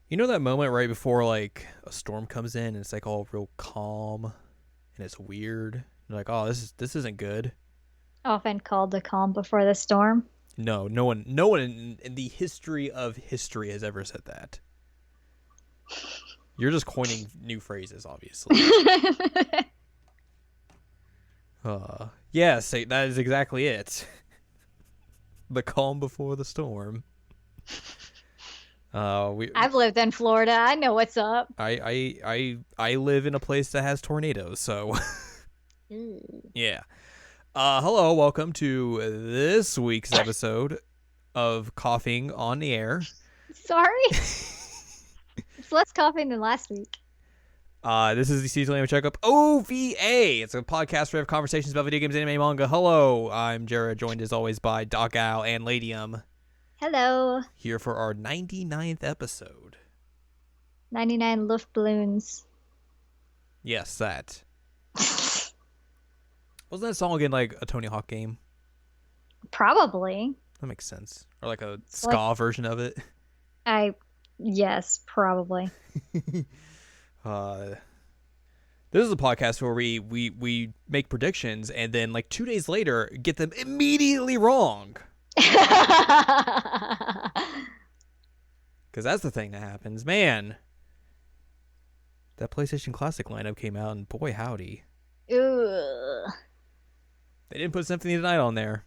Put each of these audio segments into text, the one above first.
You know that moment right before like a storm comes in and it's like all real calm and it's weird. You're like, oh, this isn't good. Often called the calm before the storm. No one in the history of history has ever said that. You're just coining new phrases, obviously. Yes, that is exactly it. The calm before the storm. We I've lived in Florida. I know what's up. I live in a place that has tornadoes, so Ooh. yeah. Hello, welcome to this week's episode of Coughing on the Air. Sorry. It's less coughing than last week. This is the seasonal anime checkup OVA. It's a podcast where we have conversations about video games, anime, manga. Hello, I'm Jared, joined as always by Doc Al and Ladium, Hello. here for our 99th episode. 99 Luftballoons. Yes, that. Wasn't that song again like a Tony Hawk game? Probably. That makes sense. Or like a ska Like, version of it. yes, probably. Uh, this is a podcast where we make predictions and then like 2 days later get them immediately wrong. Because that's the thing that happens. Man, that PlayStation Classic lineup came out and boy howdy. Ugh. They didn't put Symphony of the Night on there.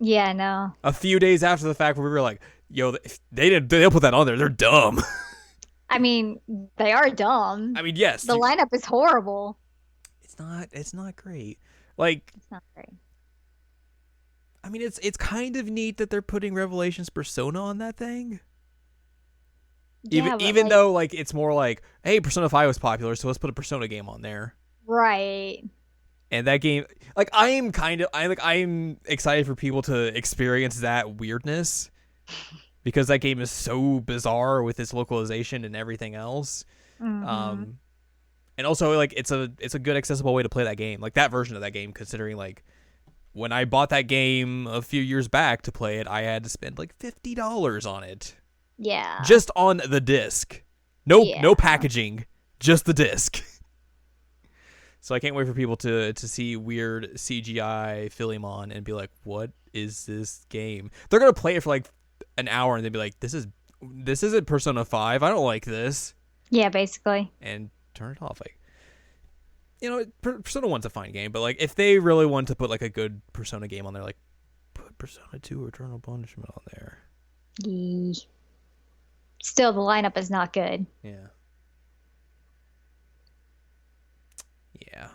Yeah, no. A few days after the fact where we were like, yo, they'll put that on there. They're dumb. I mean, they are dumb. I mean, yes. The lineup is horrible. It's not great. Like, It's not great. I mean, it's kind of neat that they're putting Revelations Persona on that thing. Yeah, Even though like it's more like, hey, Persona 5 was popular, so let's put a Persona game on there. right. And that game, like, I'm excited for people to experience that weirdness because that game is so bizarre with its localization and everything else. Mm-hmm. And also like it's a good accessible way to play that game, like that version of that game. Considering like when I bought that game a few years back to play it, I had to spend like $50 on it Yeah. just on the disc. No packaging, just the disc. So I can't wait for people to see weird CGI Philemon and be like, "What is this game?" They're gonna play it for like an hour and they'll be like, "This isn't Persona 5. I don't like this," Yeah, basically. and turn it off. Like, Persona 1's a fine game, but like if they really want to put like a good Persona game on there, like put Persona 2 Eternal Punishment on there. Yee. Still, the lineup is not good. Yeah. Yeah.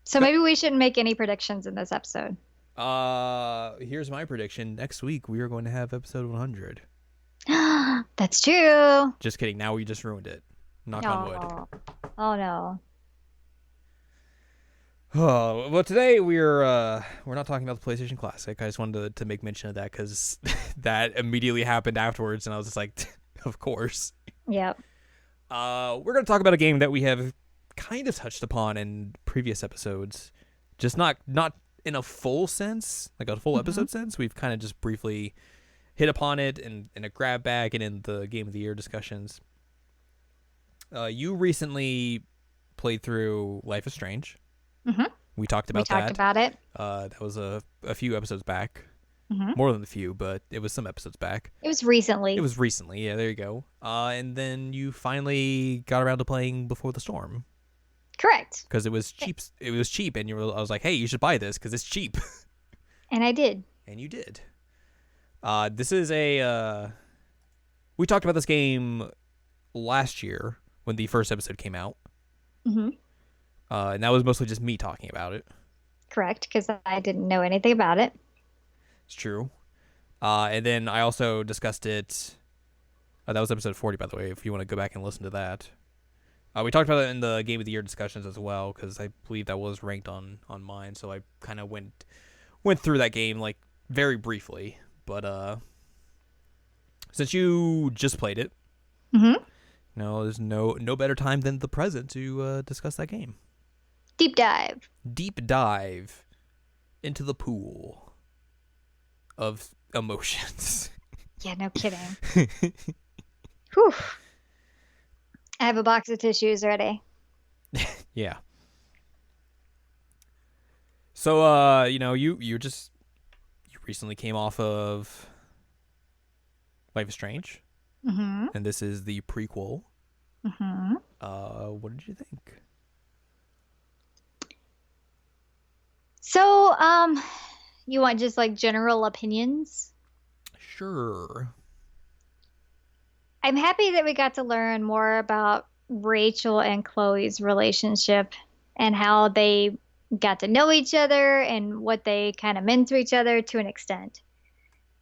So maybe we shouldn't make any predictions in this episode. Here's my prediction. Next week we are going to have episode 100. That's true. Just kidding. Now we just ruined it. Knock on wood. Oh no. Oh, well, today we're not talking about the PlayStation Classic. I just wanted to make mention of that because that immediately happened afterwards, and I was just like, of course. Yep. We're gonna talk about a game that we have kind of touched upon in previous episodes, just not in a full sense, like a full episode sense. We've kind of just briefly hit upon it in a grab bag and in the Game of the Year discussions. You recently played through Life is Strange. Mm-hmm. We talked about that. We talked about it. That was a few episodes back. Mm-hmm. More than a few, but it was some episodes back. It was recently. It was recently. Yeah, there you go. And then you finally got around to playing Before the Storm. Correct. Because it was cheap. It was cheap, and I was like, "Hey, you should buy this because it's cheap." And I did. And you did. This is we talked about this game last year when the first episode came out. Mm-hmm. And that was mostly just me talking about it. Correct, because I didn't know anything about it. It's true. And then I also discussed it. That was episode 40, by the way, if you want to go back and listen to that. We talked about it in the Game of the Year discussions as well, because I believe that was ranked on mine, so I kind of went through that game like very briefly. But since you just played it, Mm-hmm. there's no better time than the present to discuss that game. Deep dive. Deep dive into the pool of emotions. Yeah, no kidding. Whew. I have a box of tissues ready. Yeah. So you recently came off of Life is Strange, Mm-hmm. and this is the prequel. Mm-hmm. What did you think? So, you want just like general opinions? Sure. I'm happy that we got to learn more about Rachel and Chloe's relationship and how they got to know each other and what they kind of meant to each other to an extent.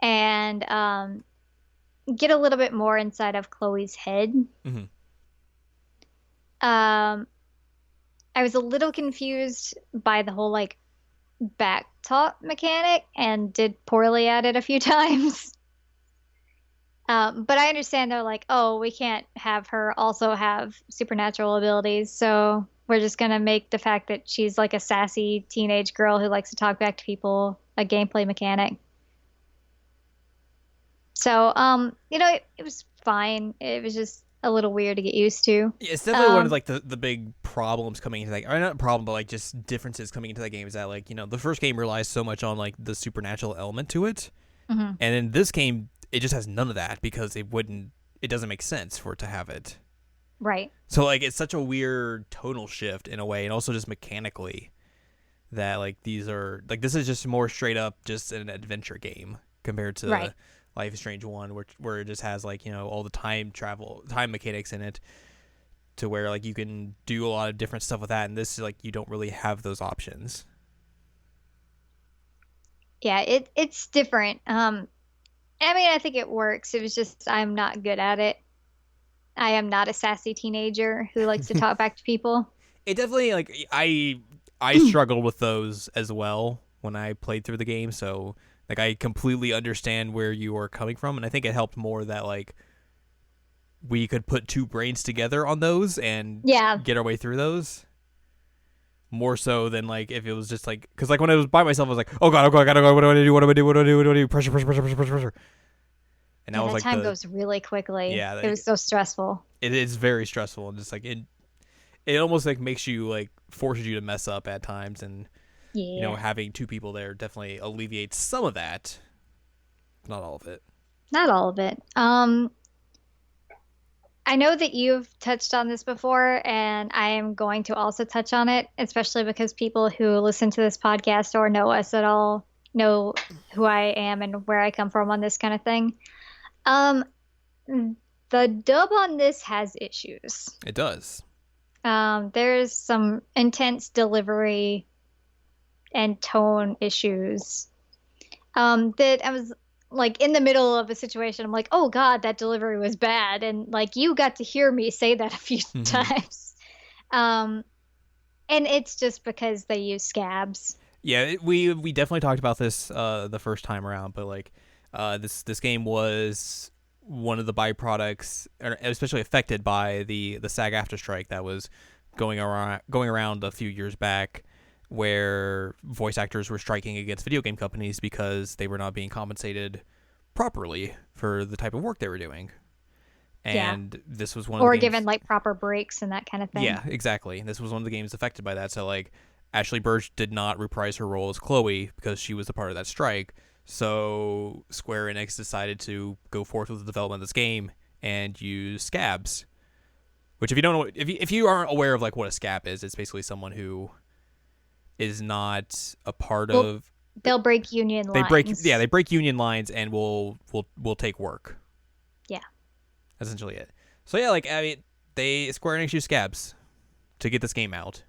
And get a little bit more inside of Chloe's head. Hmm. Um, I was a little confused by the whole like back talk mechanic and did poorly at it a few times. But I understand they're like, oh, we can't have her also have supernatural abilities, so we're just gonna make the fact that she's like a sassy teenage girl who likes to talk back to people a gameplay mechanic. So, it was fine. It was just a little weird to get used to. Yeah, it's definitely one of Um, like the big problems coming into that, or not problem, but like just differences coming into that game is that like the first game relies so much on like the supernatural element to it, mhm, and in this game it just has none of that because it doesn't make sense for it to have it. right, So like it's such a weird tonal shift in a way, and also just mechanically that like these are like this is just more straight up just an adventure game compared right. to Life is Strange 1, where it just has like all the time mechanics in it, to where like you can do a lot of different stuff with that, and this is like you don't really have those options. Yeah, it's different. I mean, I think it works. It was just I'm not good at it. I am not a sassy teenager who likes to talk back to people. It definitely like I struggled with those as well when I played through the game, so like I completely understand where you are coming from, and I think it helped more that like we could put two brains together on those and Yeah, get our way through those more so than like if it was just like, because like when I was by myself I was like, oh god, I gotta go, what do I do, pressure, pressure. And that yeah, was that like time goes really quickly. yeah, It was so stressful. it is very stressful, and just like it almost like makes you like forces you to mess up at times, and Yeah, having two people there definitely alleviates some of that, not all of it. not all of it. I know that you've touched on this before, and I am going to also touch on it, especially because people who listen to this podcast or know us at all know who I am and where I come from on this kind of thing. Um, the dub on this has issues. It does. There's some intense delivery and tone issues. That I was like in the middle of a situation. I'm like, oh God, that delivery was bad. And like you got to hear me say that a few Hmm. times. Um, and it's just because they use scabs. Yeah, we definitely talked about this the first time around, but like this game was one of the byproducts, especially affected by the SAG after strike that was going around a few years back, where voice actors were striking against video game companies because they were not being compensated properly for the type of work they were doing. Yeah. And this was one of the Or games. given like proper breaks and that kind of thing. Yeah, exactly. This was one of the games affected by that. So like Ashley Burch did not reprise her role as Chloe because she was a part of that strike. So Square Enix decided to go forth with the development of this game and use scabs. Which, if you don't know, if you aren't aware of like what a scab is, it's basically someone who is not a part Well, of. they'll break union They lines. break union lines and will take work. Yeah. That's essentially it. So yeah, like I mean, they Square Enix use scabs to get this game out,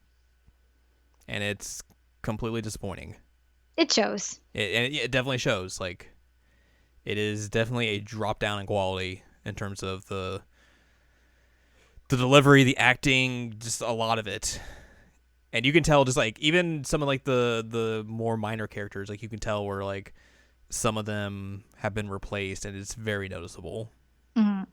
and it's completely disappointing. It shows. It definitely shows. Like, it is definitely a drop down in quality in terms of the delivery, the acting, just a lot of it. And you can tell, just like even some of like the more minor characters, like you can tell where like some of them have been replaced, and it's very noticeable. Mhm.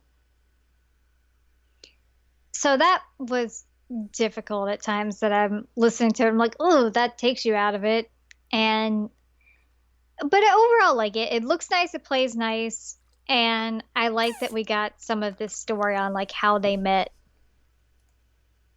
So that was difficult at times that I'm listening to it. I'm like, oh, that takes you out of it. And but I overall like it. It looks nice, it plays nice, and I like that we got some of this story on like how they met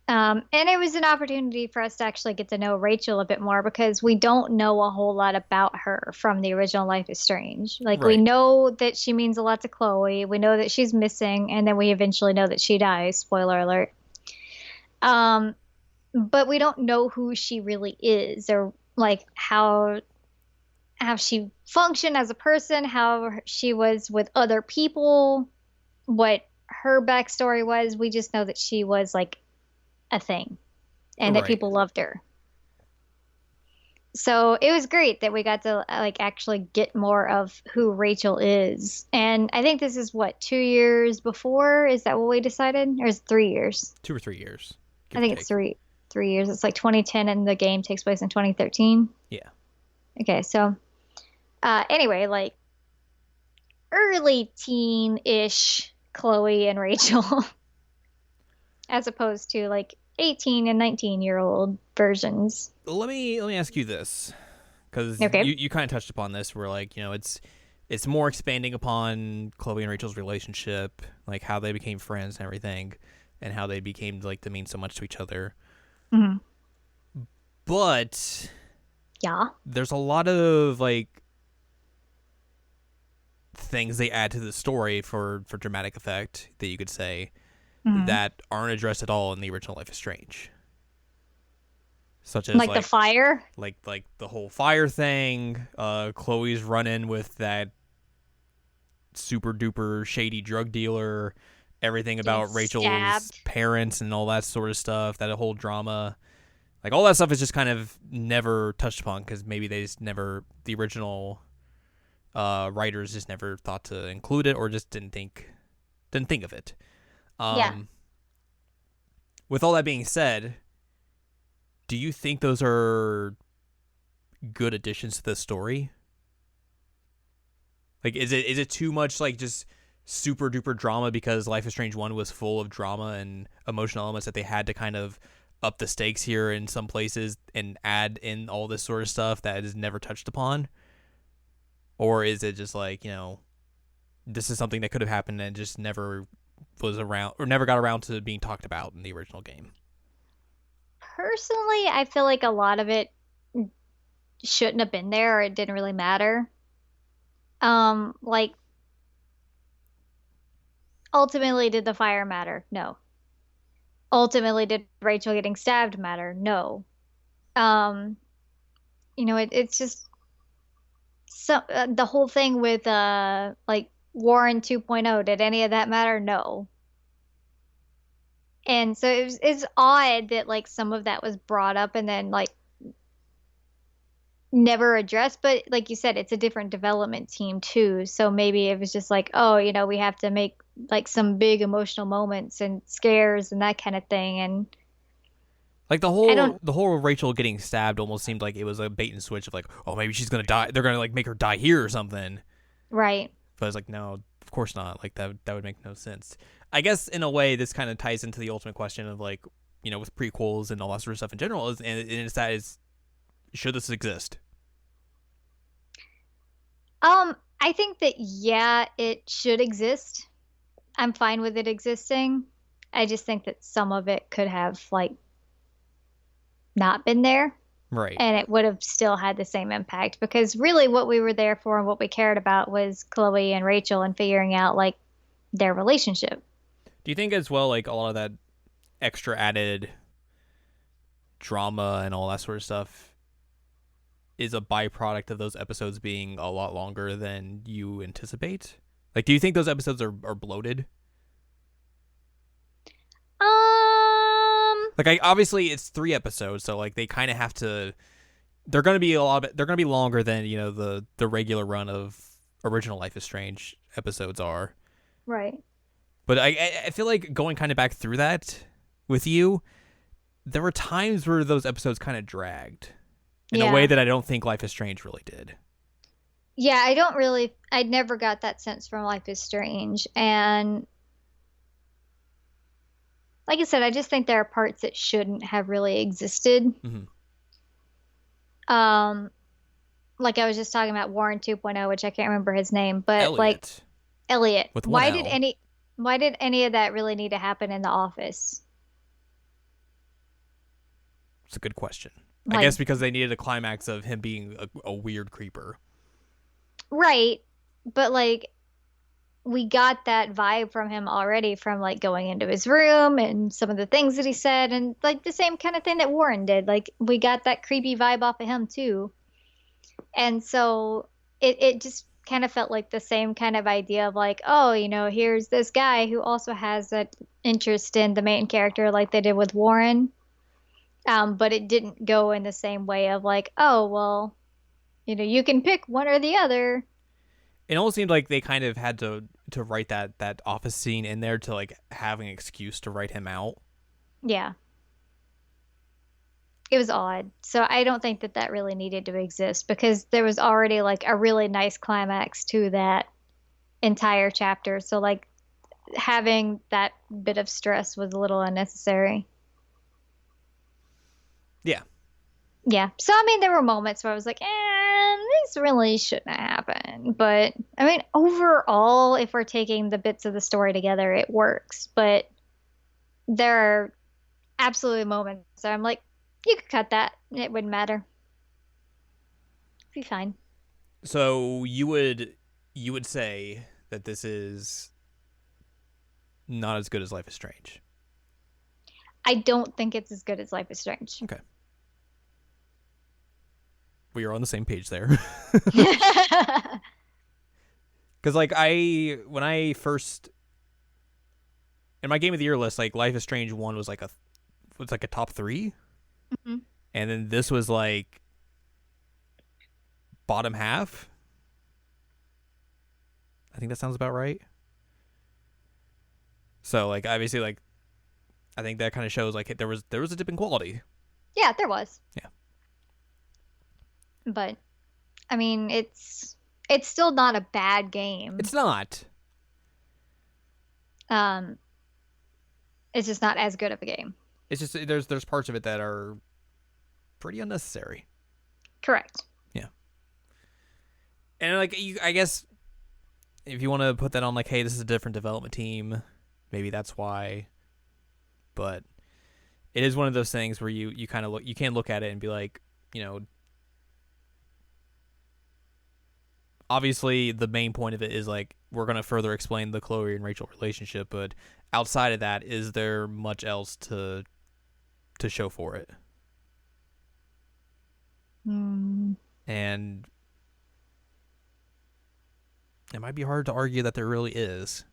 And it was an opportunity for us to actually get to know Rachel a bit more because we don't know a whole lot about her from the original Life is Strange. Like, we Right. know that she means a lot to Chloe, we know that she's missing, and then we eventually know that she dies. Spoiler alert. Um, but we don't know who she really is or like how she functioned as a person, how she was with other people, what her backstory was. We just know that she was like a thing and that Right. people loved her. So it was great that we got to like actually get more of who Rachel is. And I think this is what, 2 years before? Is that what we decided? Or is it 3 years? 2 or 3 years, I give or think it's take. three years. It's like 2010 and the game takes place in 2013. Yeah. Okay, so anyway, like early teen-ish Chloe and Rachel, as opposed to like 18 and 19-year-old versions. Let me ask you this, because Okay. you kind of touched upon this, where like it's more expanding upon Chloe and Rachel's relationship, like how they became friends and everything, and how they became like to mean so much to each other. Hmm. But Yeah. there's a lot of like things they add to the story for dramatic effect that you could say Hmm. that aren't addressed at all in the original Life is Strange, such as Like the fire. like the whole fire thing, Chloe's run in with that super duper shady drug dealer, everything Getting about Rachel's stabbed. parents and all that sort of stuff, that whole drama. Like all that stuff is just kind of never touched upon because maybe they just never, the original writers just never thought to include it or just didn't think of it. Yeah. Um, with all that being said, do you think those are good additions to the story? Like, is it too much like just super duper drama because Life is Strange 1 was full of drama and emotional elements that they had to kind of up the stakes here in some places and add in all this sort of stuff that is never touched upon? Or is it just like, this is something that could have happened and just never was around or never got around to being talked about in the original game? Personally, I feel like a lot of it shouldn't have been there or it didn't really matter. Like ultimately did the fire matter? No. Ultimately did Rachel getting stabbed matter? No. Um, it's just the whole thing with like Warren 2.0, did any of that matter? No. And so it's odd that like some of that was brought up and then like never addressed, but like you said, it's a different development team too. So maybe it was just like, oh, we have to make like some big emotional moments and scares and that kind of thing. And Like the I whole don't, the whole Rachel getting stabbed almost seemed like it was a bait and switch of like, oh, maybe she's gonna die. They're gonna like make her die here or something. right. But it's like, no, of course not. Like that would make no sense. I guess in a way, this kind of ties into the ultimate question of like, with prequels and all that sort of stuff in general, and it's that is, should this exist? I think that yeah, it should exist. I'm fine with it existing. I just think that some of it could have like not been there Right. and it would have still had the same impact because really what we were there for and what we cared about was Chloe and Rachel and figuring out like their relationship. Do you think as well, like a lot of that extra added drama and all that sort of stuff is a byproduct of those episodes being a lot longer than you anticipate? Like, do you think those episodes are bloated? Um, Like, obviously it's 3 episodes, so like they kind of have to. They're gonna be a lot. They're gonna be longer than the regular run of original Life is Strange episodes are. right. But I feel like going kind of back through that with you, there were times where those episodes kind of dragged in a way Yeah. that I don't think Life is Strange really did. Yeah, I never got that sense from Life is Strange. And like I said, I just think there are parts that shouldn't have really existed. Mm-hmm. Um, like I was just talking about Warren 2.0, which I can't remember his name, but like Elliot Elliot, with one L. why did any of that really need to happen in the office? It's a good question. I Like, guess because they needed a climax of him being a weird creeper. right, but like we got that vibe from him already from like going into his room and some of the things that he said and like the same kind of thing that Warren did. Like we got that creepy vibe off of him too. And so it just kind of felt like the same kind of idea of like, oh, here's this guy who also has that interest in the main character like they did with Warren. But it didn't go in the same way of like, oh, well, you can pick one or the other. It almost seemed like they kind of had to write that office scene in there to like have an excuse to write him out. Yeah. It was odd. So I don't think that that really needed to exist because there was already like a really nice climax to that entire chapter. So like having that bit of stress was a little unnecessary. Yeah. Yeah. So I mean there were moments where I was like, this really shouldn't have happened. But I mean overall, if we're taking the bits of the story together, it works. But there are absolutely moments where I'm like, you could cut that. It wouldn't matter. Be fine. So you would say that this is not as good as Life is Strange. I don't think it's as good as Life is Strange. Okay. We are on the same page there. Because like when I first in my game of the year list, like Life is Strange 1 was like a top 3, Mhm. and then this was like bottom half. I think that sounds about right. So like obviously like I think that kind of shows like there was a dip in quality. Yeah, there was. Yeah. But I mean, it's still not a bad game. It's not. Um, it's just not as good of a game. It's just there's parts of it that are pretty unnecessary. Correct. Yeah. And like I guess if you want to put that on like, hey, this is a different development team, maybe that's why. But it is one of those things where you kind of you can look at it and be like, obviously the main point of it is like we're going to further explain the Chloe and Rachel relationship, but outside of that, is there much else to show for it? Hmm. And it might be hard to argue that there really is.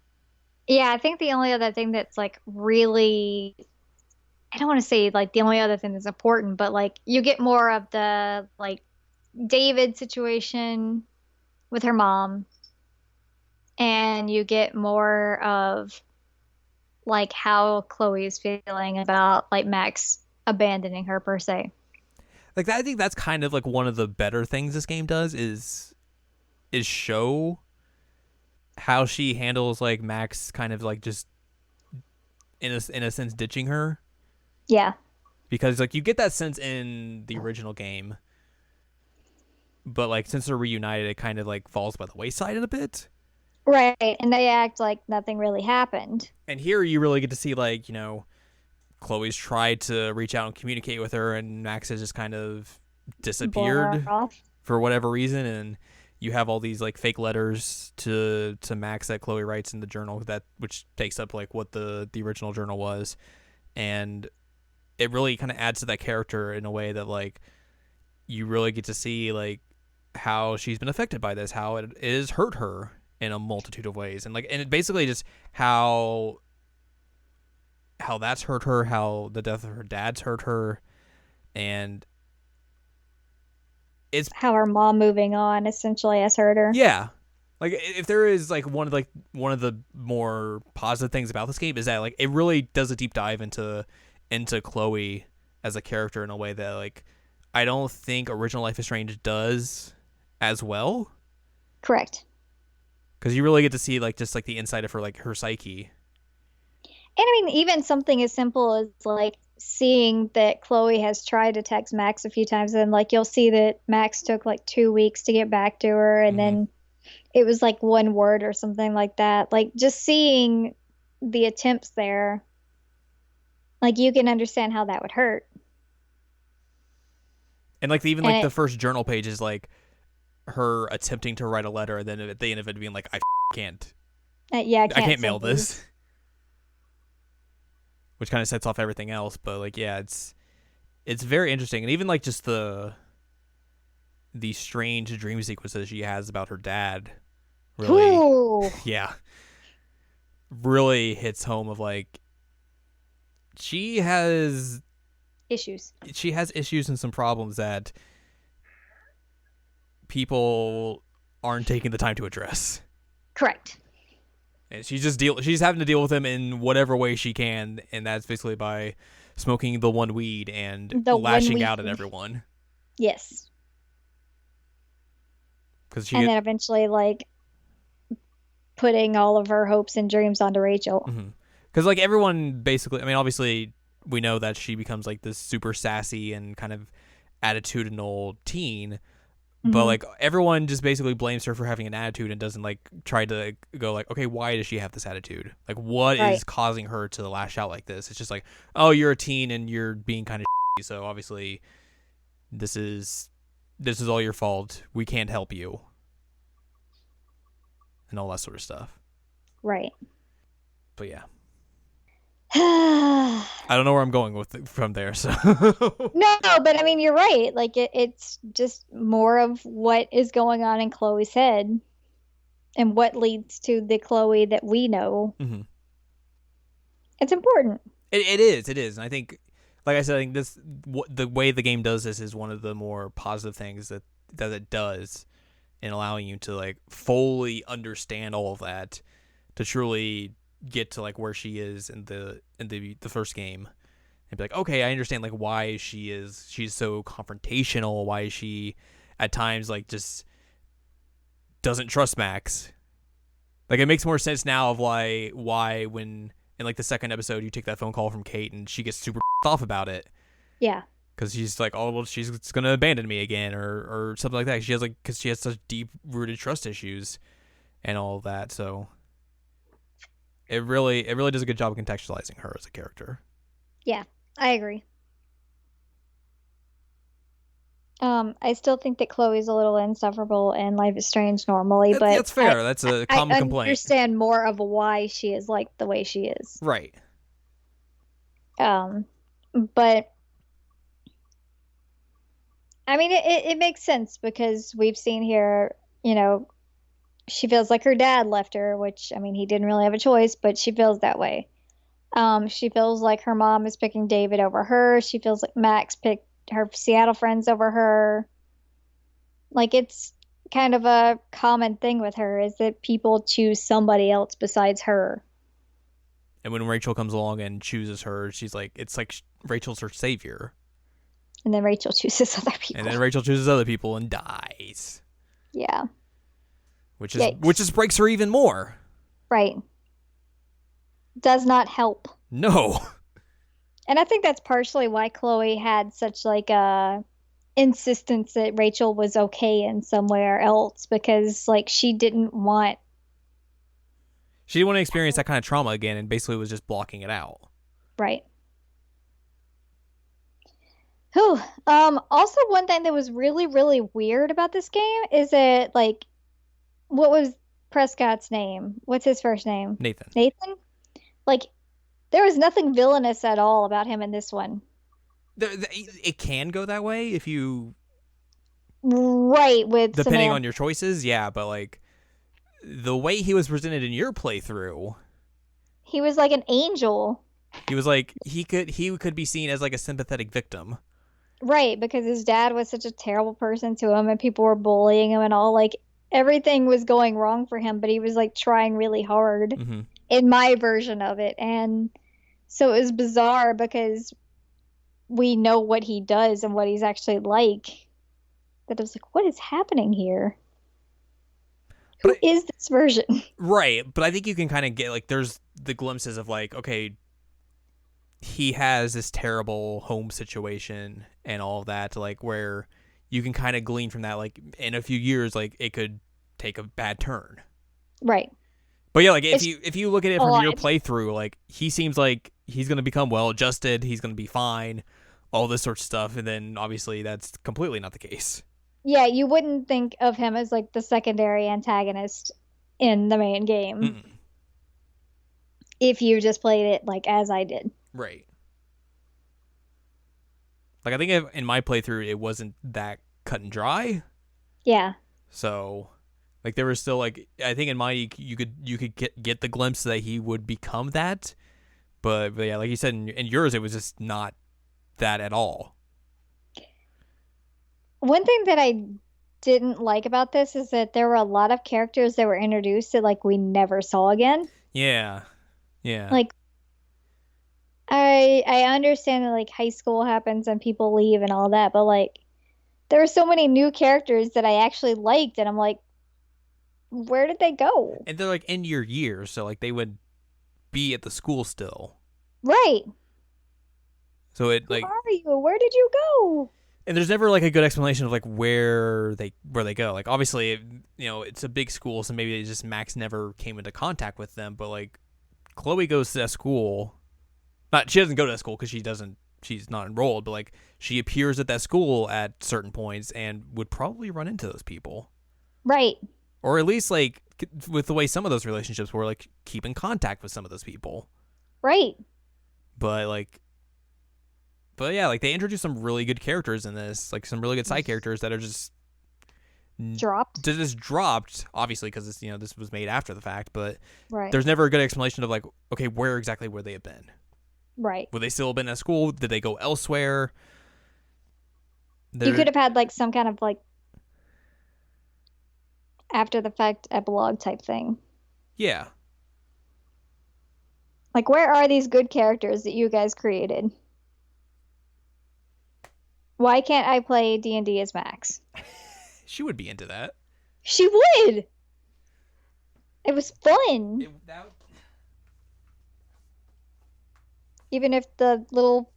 Yeah, I think the only other thing that's like really, I don't want to say like the only other thing that's important, but like you get more of the like David situation with her mom, and you get more of like how Chloe's feeling about like Max abandoning her per se. Like I think that's kind of like one of the better things this game does is show how she handles like Max kind of like just in a sense ditching her, Yeah. because like you get that sense in the original game, but like since they're reunited it kind of like falls by the wayside in a bit. Right. And they act like nothing really happened. And here you really get to see like, Chloe's tried to reach out and communicate with her and Max has just kind of Blown disappeared her off. for whatever reason, and you have all these like fake letters to Max that Chloe writes in the journal, that which takes up like what the original journal was, and it really kind of adds to that character in a way that like you really get to see like how she's been affected by this, how it has hurt her in a multitude of ways, and it basically just how that's hurt her, how the death of her dad's hurt her, and it's How her mom moving on essentially has hurt her. yeah. Like if there is like one of the more positive things about this game is that like it really does a deep dive into Chloe as a character in a way that like I don't think original Life is Strange does as well, Correct. because you really get to see like just like the inside of her, like her psyche. And I mean, even something as simple as like seeing that Chloe has tried to text Max a few times, and like you'll see that Max took like 2 weeks to get back to her, and then it was like one word or something like that. Like just seeing the attempts there, like you can understand how that would hurt. And like even like And the first journal page is like her attempting to write a letter, and then at the end of it being like, can't, yeah, I I can't can't send mail this, these. which kind of sets off everything else. But like, yeah, it's very interesting, and even like just the strange dream sequences she has about her dad, really, Ooh, yeah, really hits home of like she has issues. she has issues and some problems that people aren't taking the time to address. Correct. And she's having to deal with them in whatever way she can, and that's basically by smoking the one weed and The one lashing out at weed. everyone. Yes. Because And she, then eventually, like, putting all of her hopes and dreams onto Rachel. because like everyone basically, I mean, obviously we know that she becomes like this super sassy and kind of attitudinal teen, but Mm-hmm. like everyone just basically blames her for having an attitude and doesn't like try to go like, okay, why does she have this attitude? Like, what Right. is causing her to lash out like this? It's just like, oh, you're a teen and you're being kind of shitty, so obviously this is all your fault. We can't help you, and all that sort of stuff. Right. But yeah, No, I don't know where I'm going with from there. So but I mean, you're right. Like, it's just more of what is going on in Chloe's head and what leads to the Chloe that we know. mm-hmm. It's important. It is, and I think, like I said, I think the way the game does this is one of the more positive things that it does in allowing you to like fully understand all of that, to truly get to like where she is in the first game, and be like, okay, I understand like why she's so confrontational, why she at times like just doesn't trust Max. Like it makes more sense now of why when in like the second episode you take that phone call from Kate and she gets super off about it, Yeah. because she's like, oh well, she's gonna abandon me again, or something like that. She has like, because she has such deep rooted trust issues and all of that. So it really does a good job of contextualizing her as a character. Yeah. I agree. I still think that Chloe's a little insufferable in Life is Strange normally, but That's fair. That's a I common complaint. understand more of why she is like the way she is. Right. Um, but I mean, it makes sense because we've seen here, you know, she feels like her dad left her, which I mean, he didn't really have a choice, but she feels that way. She feels like her mom is picking David over her. She feels like Max picked her Seattle friends over her. Like it's kind of a common thing with her is that people choose somebody else besides her. And when Rachel comes along and chooses her, she's like, it's like Rachel's her savior. And then Rachel chooses other And people. then Rachel chooses other people and dies, Yeah. which Yikes. just breaks her even more. Right. Does not help. No. And I think that's partially why Chloe had such like a insistence that Rachel was okay in somewhere else because like she didn't want. She didn't want to experience that kind of trauma again, and basically was just blocking it out. Right. Whew. Also one thing that was really, really weird about this game is that like what was Prescott's name? What's his first name? Nathan. Nathan? Like there was nothing villainous at all about him in this one. It can go that way if you, Right, with depending Samantha. on your choices, yeah, but like the way he was presented in your playthrough, He was like an angel. he was like he could be seen as like a sympathetic victim. Right, because his dad was such a terrible person to him and people were bullying him and all. Like everything was going wrong for him, but he was like trying really hard Mm-hmm. in my version of it. And so it was bizarre because we know what he does and what he's actually like. That it was like, what is happening here? Who But is this version? right, but I think you can kind of get like there's the glimpses of like, okay, he has this terrible home situation and all of that, like where you can kind of glean from that, like in a few years, like it could take a bad turn. Right. But yeah, like It's if you look at it a from your lot. playthrough, like he seems like he's gonna become well adjusted, he's gonna be fine, all this sort of stuff, and then obviously that's completely not the case. Yeah, you wouldn't think of him as like the secondary antagonist in the main game Mm-mm. if you just played it like as I did. Right. Like I think in my playthrough it wasn't that cut and dry. Yeah. So like there was still like I think in mine you could get the glimpse that he would become that, but yeah, like you said in yours it was just not that at all. One thing that I didn't like about this is that there were a lot of characters that were introduced that like we never saw again. Yeah. Yeah. Like I understand that like high school happens and people leave and all that, but like there were so many new characters that I actually liked and I'm like, where did they go? And they're like in your years, so like they would be at the school still. Right. So it Who like are you? Where did you go? and there's never like a good explanation of like where they go. Like obviously, it's a big school, so maybe just Max never came into contact with them. But like Chloe goes to that school. Not she doesn't go to that school because she's not enrolled. But like she appears at that school at certain points and would probably run into those people, Right. or at least like with the way some of those relationships were, like keep in contact with some of those people. Right. But like But yeah, like they introduced some really good characters in this, like some really good side characters that are just Dropped. dropped, obviously because this was made after the fact, but Right. there's never a good explanation of like, okay, where exactly would they have been? Right. Would they still have been at school? Did they go elsewhere? You could have had like some kind of like after the fact epilogue type thing. Yeah, Like, where are these good characters that you guys created? Why can't I play D&D as Max? she would be into that. She would. It was fun. Even if the little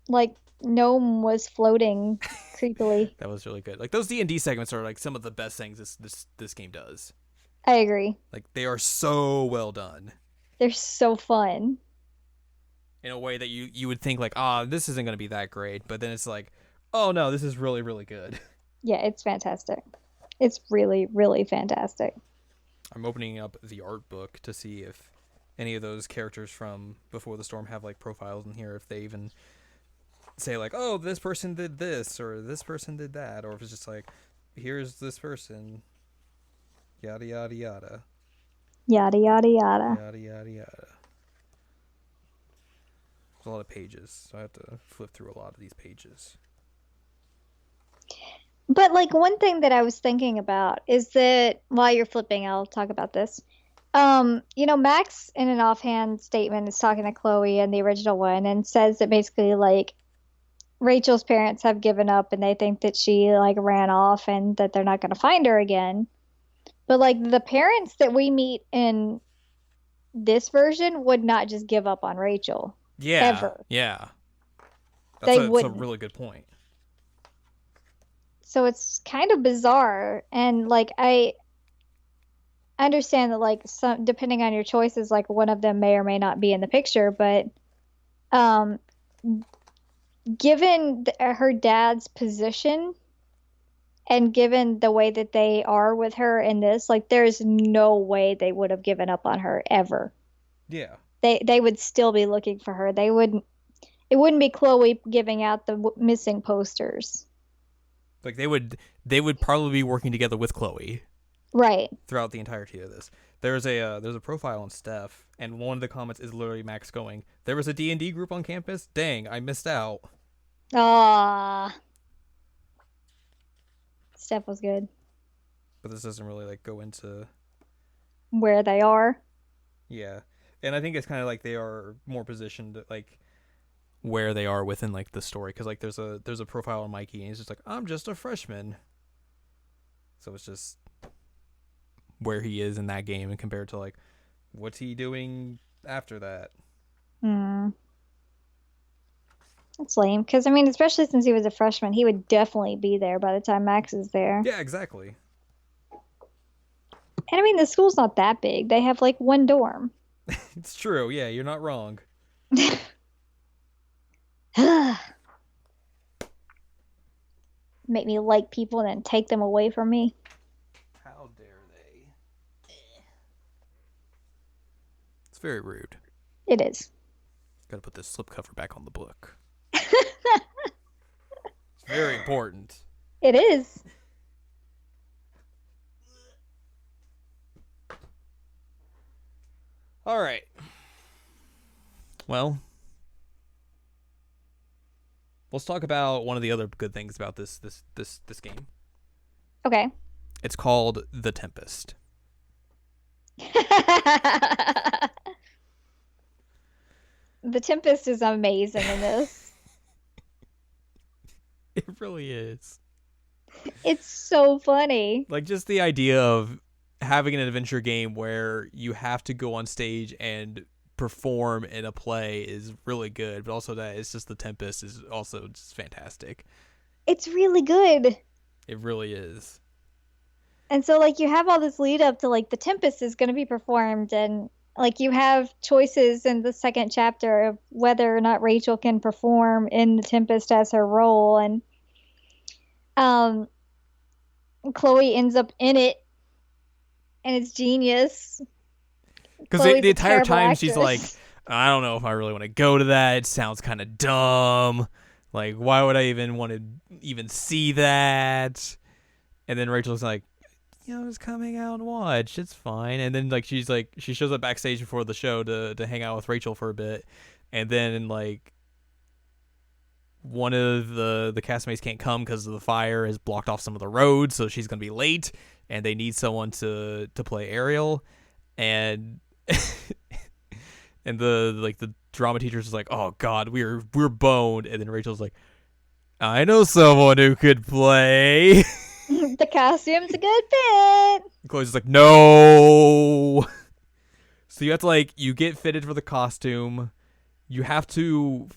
like gnome was floating creepily. That was really good. Like those D&D segments are like some of the best things this game does. I agree. Like they are so well done They're so fun. in a way that you would think like, this isn't going to be that great, but then it's like, oh no, this is really really good. Yeah, it's fantastic. It's really, really fantastic. I'm opening up the art book to see if any of those characters from Before the Storm have like profiles in here, if they even say like, oh, this person did this or this person did that, or if it's just like, here's this person, yada yada yada, Yada, yada, yada. yada yada yada. There's a lot of pages, so I have to flip through a lot of these pages. But like one thing that I was thinking about is that while you're flipping, I'll talk about this. Max in an offhand statement is talking to Chloe in the original one and says that basically like Rachel's parents have given up and they think that she like ran off and that they're not going to find her again. But like the parents that we meet in this version would not just give up on Rachel. Yeah, Ever. yeah. They That's a wouldn't. really good point. So it's kind of bizarre and like I understand that like some depending on your choices like one of them may or may not be in the picture, but um given her dad's position and given the way that they are with her in this, like there's no way they would have given up on her ever. Yeah. They would still be looking for her. It wouldn't be Chloe giving out the missing posters. Like they would probably be working together with Chloe. Right. Throughout the entirety of this. There's a profile on Steph, and one of the comments is literally Max going, there was a D&D group on campus? Dang, I missed out. Ah. Steph was good. But this doesn't really like go into Where they are. yeah. And I think it's kind of like they are more positioned like where they are within like the story, because like there's a profile on Mikey and he's just like, I'm just a freshman. So it's just where he is in that game and compared to like what's he doing after that. That's lame because I mean especially since he was a freshman he would definitely be there by the time Max is there. Yeah, exactly. And I mean the school's not that big. They have like one dorm. It's true. Yeah, you're not wrong. make me like people and then take them away from me. How dare they? It's very rude. It is. Got to put this slipcover back on the book. It's very important. It is. All right. Well, let's talk about one of the other good things about this game. Okay. It's called The Tempest. The Tempest is amazing in this. It really is. It's so funny. Like, just the idea of having an adventure game where you have to go on stage and perform in a play is really good, but also that it's just The Tempest is also just fantastic. It's really good. It really is. And so like you have all this lead up to like the Tempest is going to be performed, and like you have choices in the second chapter of whether or not Rachel can perform in the Tempest as her role, and um Chloe ends up in it, and it's genius. Because the entire time she's like, I don't know if I really want to go to that. It sounds kind of dumb. Like, why would I even want to even see that? And then Rachel's like, just coming out and watch. It's fine. And then she shows up backstage before the show to hang out with Rachel for a bit. And then like one of the castmates can't come because the fire has blocked off some of the roads, so she's gonna be late. And they need someone to play Ariel. And and the drama teacher's like, oh god, we're boned. And then Rachel's like, I know someone who could play. The costume's a good fit. Chloe's just like, no. So you have to you get fitted for the costume. You have to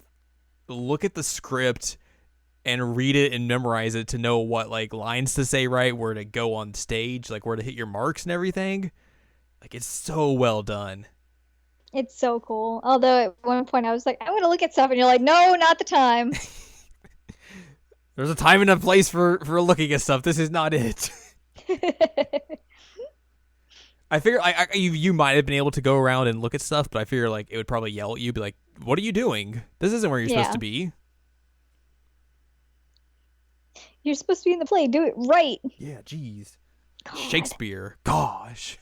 look at the script and read it and memorize it to know what lines to say right, where to go on stage, where to hit your marks and everything. It's so well done. It's so cool. Although at one point I was like, I want to look at stuff, and you're like, no, not the time. There's a time and a place for looking at stuff. This is not it. I figure you might have been able to go around and look at stuff, but I figure it would probably yell at you, be like, what are you doing? This isn't where you're supposed to be. You're supposed to be in the play. Do it right. Yeah, jeez. Shakespeare. Gosh.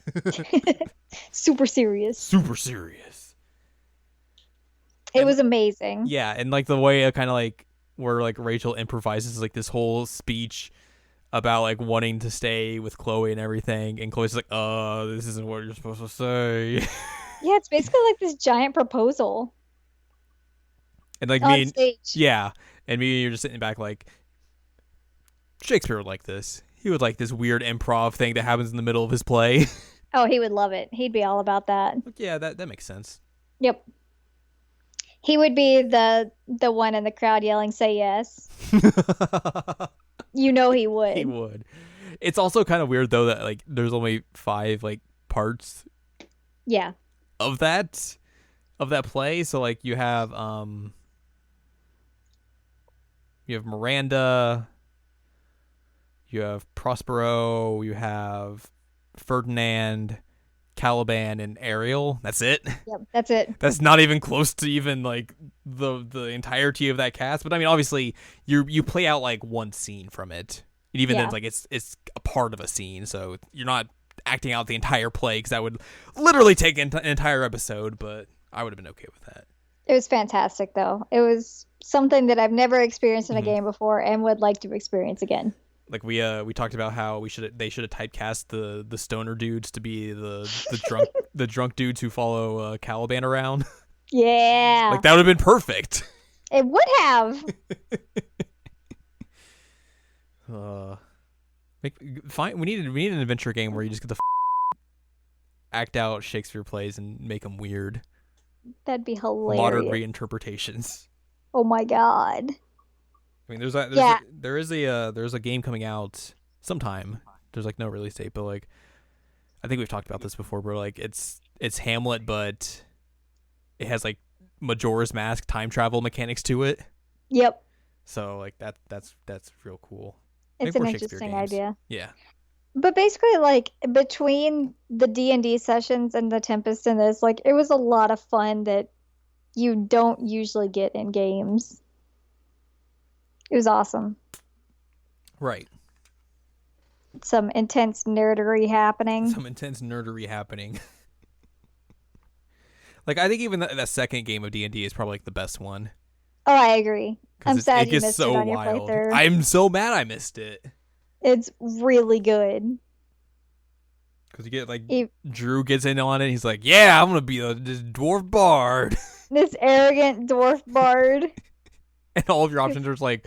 Super serious. Super serious. It was amazing. Yeah, and the way it kind of where Rachel improvises this whole speech about wanting to stay with Chloe and everything, and Chloe's like, this isn't what you're supposed to say. Yeah, it's basically this giant proposal. And on stage. Yeah, and me and you're just sitting back Shakespeare would like this. He would like this weird improv thing that happens in the middle of his play. Oh, he would love it. He'd be all about that. Yeah, that makes sense. Yep. He would be the one in the crowd yelling, say yes. He would. He would. It's also kind of weird, though, that there's only 5 parts. Yeah. Of that play. So you have Miranda, you have Prospero, you have Ferdinand, Caliban, and Ariel. That's it. Yep, that's it. That's not even close to even the entirety of that cast. But I mean, obviously, you play out one scene from it, and even then, it's a part of a scene, so you're not acting out the entire play, because that would literally take an entire episode. But I would have been okay with that. It was fantastic, though. It was something that I've never experienced in a game before, and would like to experience again. We talked about how they should have typecast the stoner dudes to be the drunk dudes who follow Caliban around. Yeah. That would have been perfect. It would have. We need an adventure game where you just get to act out Shakespeare plays and make them weird. That'd be hilarious. Modern reinterpretations. Oh my god. I mean, there's a game coming out sometime. There's no release date, but I think we've talked about this before, bro. It's Hamlet, but it has Majora's Mask time travel mechanics to it. Yep. So that's real cool. It's Make an more Shakespeare interesting games. idea. Yeah. But basically, like between the D&D sessions and the Tempest and this, like it was a lot of fun that you don't usually get in games. It was awesome. Right. Some intense nerdery happening. Some intense nerdery happening. Like I think even that second game of D&D is probably like the best one Oh, I agree. I'm because it sad you gets missed it so on your wild. playthrough. I'm so mad I missed it It's really good. because you get like E- Drew gets in on it. And he's like, "Yeah, I'm gonna be this dwarf bard," This arrogant dwarf bard. and all of your options are like,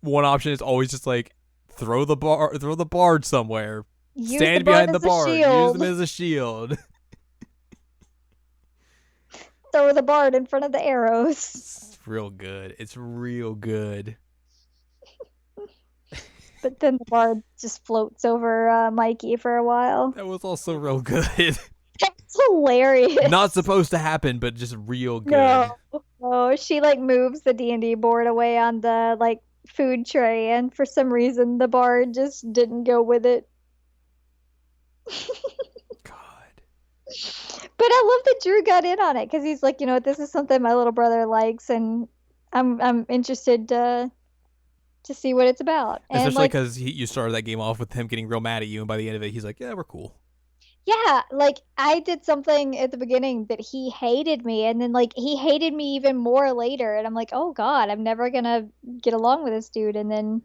one option is always just like throw the bard somewhere, Use the stand bard behind the as a bard, use shield. them as a shield. Throw the bard in front of the arrows. It's real good. It's real good. But then the bard just floats over Mikey for a while. That was also real good. That's hilarious. Not supposed to happen, but just real good. No. Oh, she like moves the D&D board away on the like food tray, and for some reason the bard just didn't go with it. God. But I love that Drew got in on it because he's like, you know what, this is something my little brother likes, and I'm interested to see what it's about. And Especially like, because you started that game off with him getting real mad at you, and by the end of it, he's like, "Yeah, we're cool." yeah, like I did something at the beginning that he hated me, and then like he hated me even more later, and I'm like, oh God, I'm never gonna get along with this dude. And then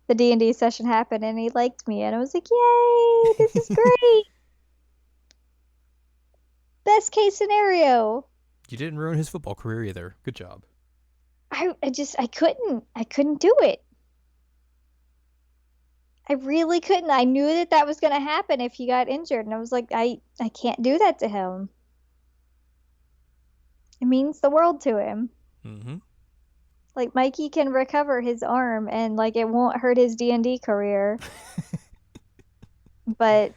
the D&D session happened, and he liked me, and I was like, yay, this is great. Best case scenario. You didn't ruin his football career either. Good job. I couldn't do it. I really couldn't. I knew that that was going to happen if he got injured, and I was like, I can't do that to him. It means the world to him. Mm-hmm. Like Mikey can recover his arm, and like it won't hurt his D&D career. But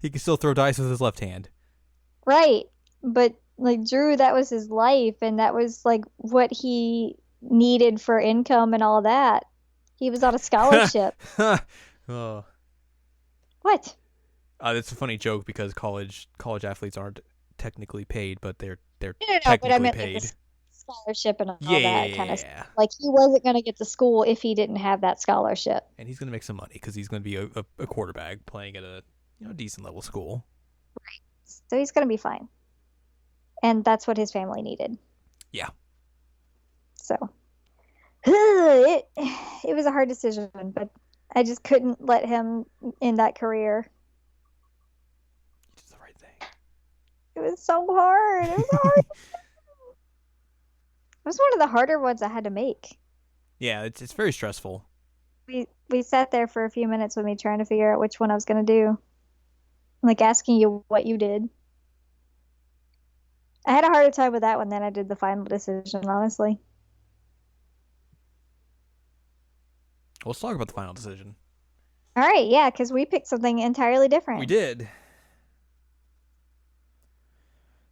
He can still throw dice with his left hand. right, but like Drew, that was his life, and that was like what he needed for income and all that. He was on a scholarship. Oh. What? It's a funny joke because college athletes aren't technically paid, but they're No, but technically I meant like paid. the scholarship and all Yeah, that kind of stuff. Like he wasn't going to get to school if he didn't have that scholarship. and he's gonna make some money because he's gonna be a quarterback playing at a decent level school. So he's going to be fine. And that's what his family needed. Yeah. So it was a hard decision, but I just couldn't let him in that career. You did the right thing. It was so hard. It was hard. It was one of the harder ones I had to make. Yeah, it's very stressful. We sat there for a few minutes with me trying to figure out which one I was going to do. Like asking you what you did. I had a harder time with that one than I did the final decision, honestly. Let's talk about the final decision. All right, yeah, because we picked something entirely different. We did.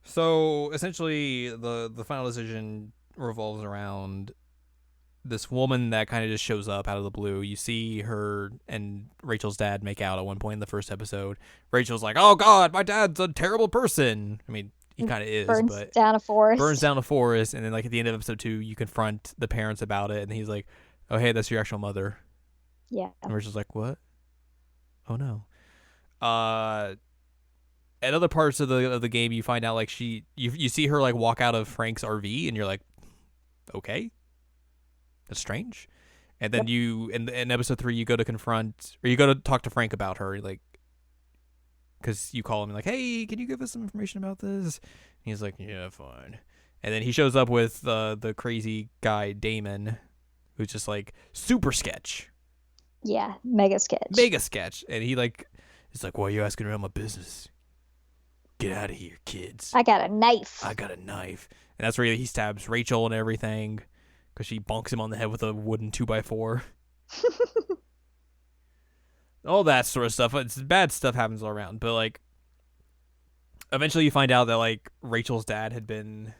So essentially, the final decision revolves around this woman that kind of just shows up out of the blue. You see her and Rachel's dad make out at one point in the first episode. Rachel's like, "Oh God, my dad's a terrible person." I mean, he kind of is, burns but down a forest. burns down a forest, and then like at the end of episode 2, you confront the parents about it, and he's like, "Oh hey, that's your actual mother." Yeah. And Rachel's like, "What? Oh no." At other parts of the game, you find out like you see her like walk out of Frank's RV, and you're like, okay, that's strange. And then you in episode 3, you go to confront or you go to talk to Frank about her, like, because you call him like, hey, can you give us some information about this? And he's like, yeah, fine. And then he shows up with the crazy guy Damon, who's just like super sketch. Yeah, mega sketch. Mega sketch. And he's like, why are you asking around my business? Get out of here, kids. I got a knife. I got a knife. And that's where he stabs Rachel and everything because she bonks him on the head with a wooden 2x4. All that sort of stuff. It's bad stuff happens all around. But, like, eventually you find out that, like, Rachel's dad had been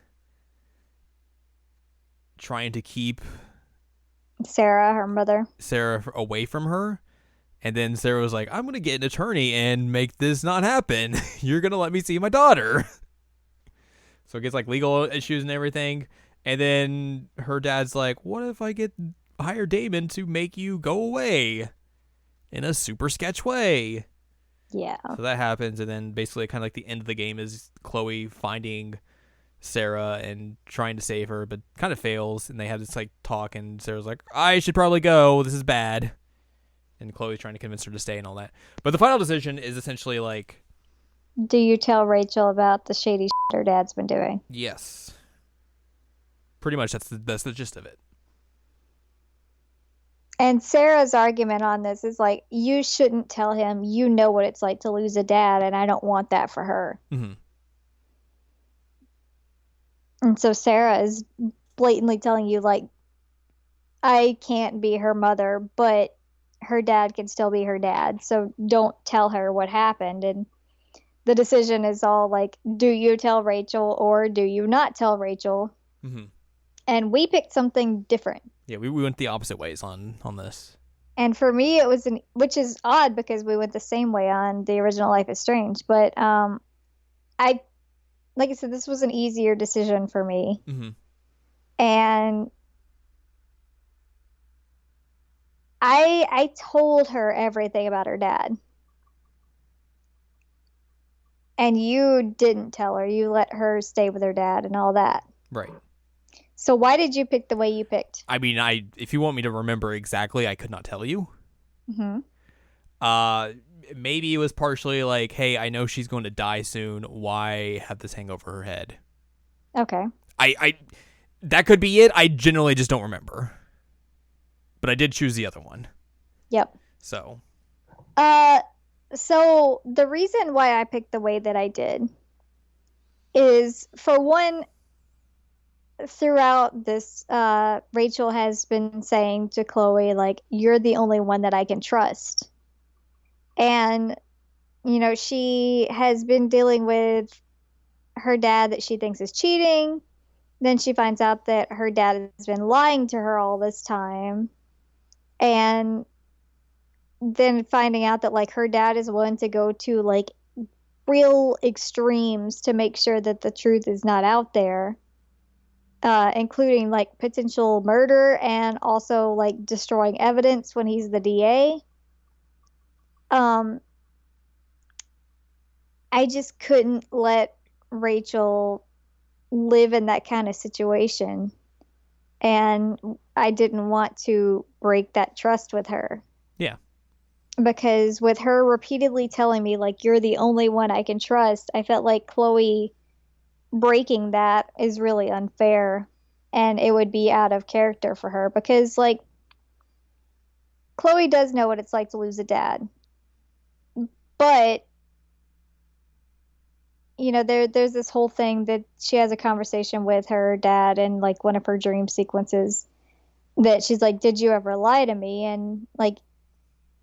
trying to keep Sarah, her mother. Sarah away from her. And then Sarah was like, I'm going to get an attorney and make this not happen. You're going to let me see my daughter. So it gets like legal issues and everything. And then her dad's like, what if I hire Damon to make you go away in a super sketch way? Yeah. So that happens. And then basically kind of like the end of the game is Chloe finding Sarah and trying to save her, but kind of fails. And they have this like talk, and Sarah's like, I should probably go. This is bad. And Chloe's trying to convince her to stay and all that. But the final decision is essentially like, Do you tell Rachel about the shady shit her dad's been doing? yes. Pretty much that's the gist of it. And Sarah's argument on this is like, you shouldn't tell him. You know what it's like to lose a dad, and I don't want that for her. Mm-hmm. And so Sarah is blatantly telling you, like, I can't be her mother, but her dad can still be her dad. So don't tell her what happened. And the decision is all like, do you tell Rachel or do you not tell Rachel? Mm-hmm. And we picked something different. Yeah, we went the opposite ways on this. And for me, it was which is odd because we went the same way on the original Life is Strange. But I, like I said, this was an easier decision for me. Mm-hmm. And I told her everything about her dad. And you didn't tell her. You let her stay with her dad and all that. Right. So why did you pick the way you picked? I mean, if you want me to remember exactly, I could not tell you. Mm-hmm. Maybe it was partially like, hey, I know she's going to die soon. Why have this hang over her head? Okay. I that could be it. I generally just don't remember. But I did choose the other one. Yep. So. So the reason why I picked the way that I did is, for one, throughout this, Rachel has been saying to Chloe, like, you're the only one that I can trust. And, you know, she has been dealing with her dad that she thinks is cheating. Then she finds out that her dad has been lying to her all this time. And then finding out that, like, her dad is willing to go to, like, real extremes to make sure that the truth is not out there, including, like, potential murder and also, like, destroying evidence when he's the DA. I just couldn't let Rachel live in that kind of situation. And I didn't want to break that trust with her. Yeah. Because with her repeatedly telling me, like, you're the only one I can trust, I felt like Chloe breaking that is really unfair. And it would be out of character for her. Because, like, Chloe does know what it's like to lose a dad. But, you know, there's this whole thing that she has a conversation with her dad in, like, one of her dream sequences that she's like, did you ever lie to me? And, like,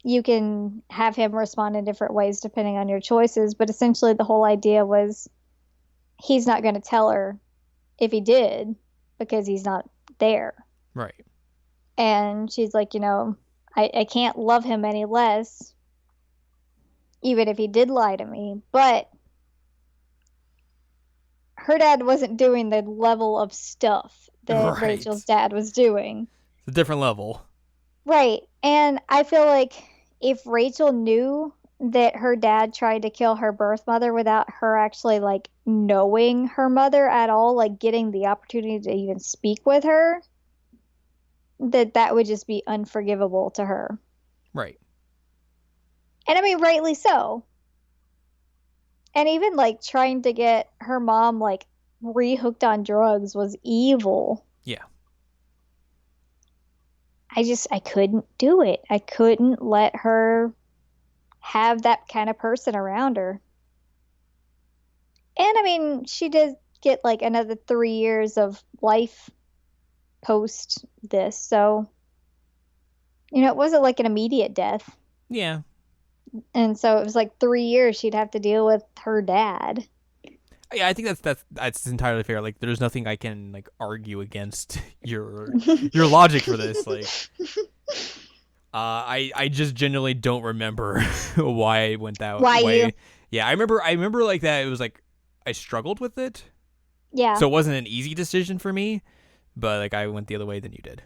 you can have him respond in different ways depending on your choices. But essentially the whole idea was he's not going to tell her if he did because he's not there. Right. And she's like, you know, I can't love him any less, even if he did lie to me. But her dad wasn't doing the level of stuff that Right. Rachel's dad was doing. It's a different level. Right. And I feel like if Rachel knew that her dad tried to kill her birth mother without her actually, like, knowing her mother at all, like, getting the opportunity to even speak with her, that would just be unforgivable to her. Right. And I mean, rightly so. And even, like, trying to get her mom, like, re-hooked on drugs was evil. Yeah. I couldn't do it. I couldn't let her have that kind of person around her. And I mean, she did get, like, another 3 years of life post this. So, you know, it wasn't like an immediate death. Yeah. And so it was like 3 years she'd have to deal with her dad. Yeah, I think that's entirely fair. Like, there's nothing I can like argue against your logic for this. Like, I just genuinely don't remember why I went that Why you? way. Yeah, I remember like that. It was like I struggled with it, Yeah. so it wasn't an easy decision for me. But like I went the other way than you did.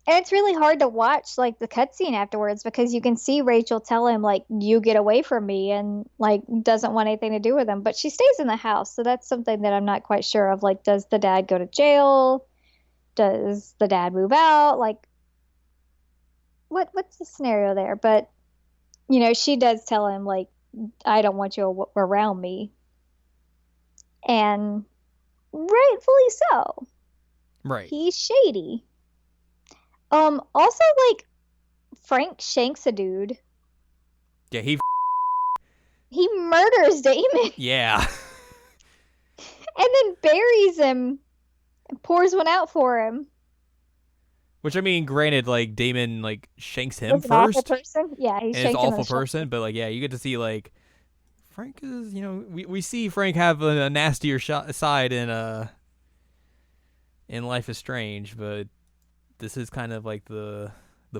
And it's really hard to watch like the cutscene afterwards because you can see Rachel tell him like you get away from me and like doesn't want anything to do with him, but she stays in the house. So that's something that I'm not quite sure of. Like, does the dad go to jail? Does the dad move out? Like, what's the scenario there? But she does tell him like I don't want you around me, and rightfully so. Right. He's shady. Also, like, Frank shanks a dude. Yeah, he. He murders Damon Yeah. and then buries him and pours one out for him. Which I mean, granted, like Damon like shanks him Was an awful first, person. Yeah, he and it's shanked him in awful the shoulder. person. But like, yeah, you get to see like Frank is, we see Frank have a nastier side in Life is Strange, but this is kind of like the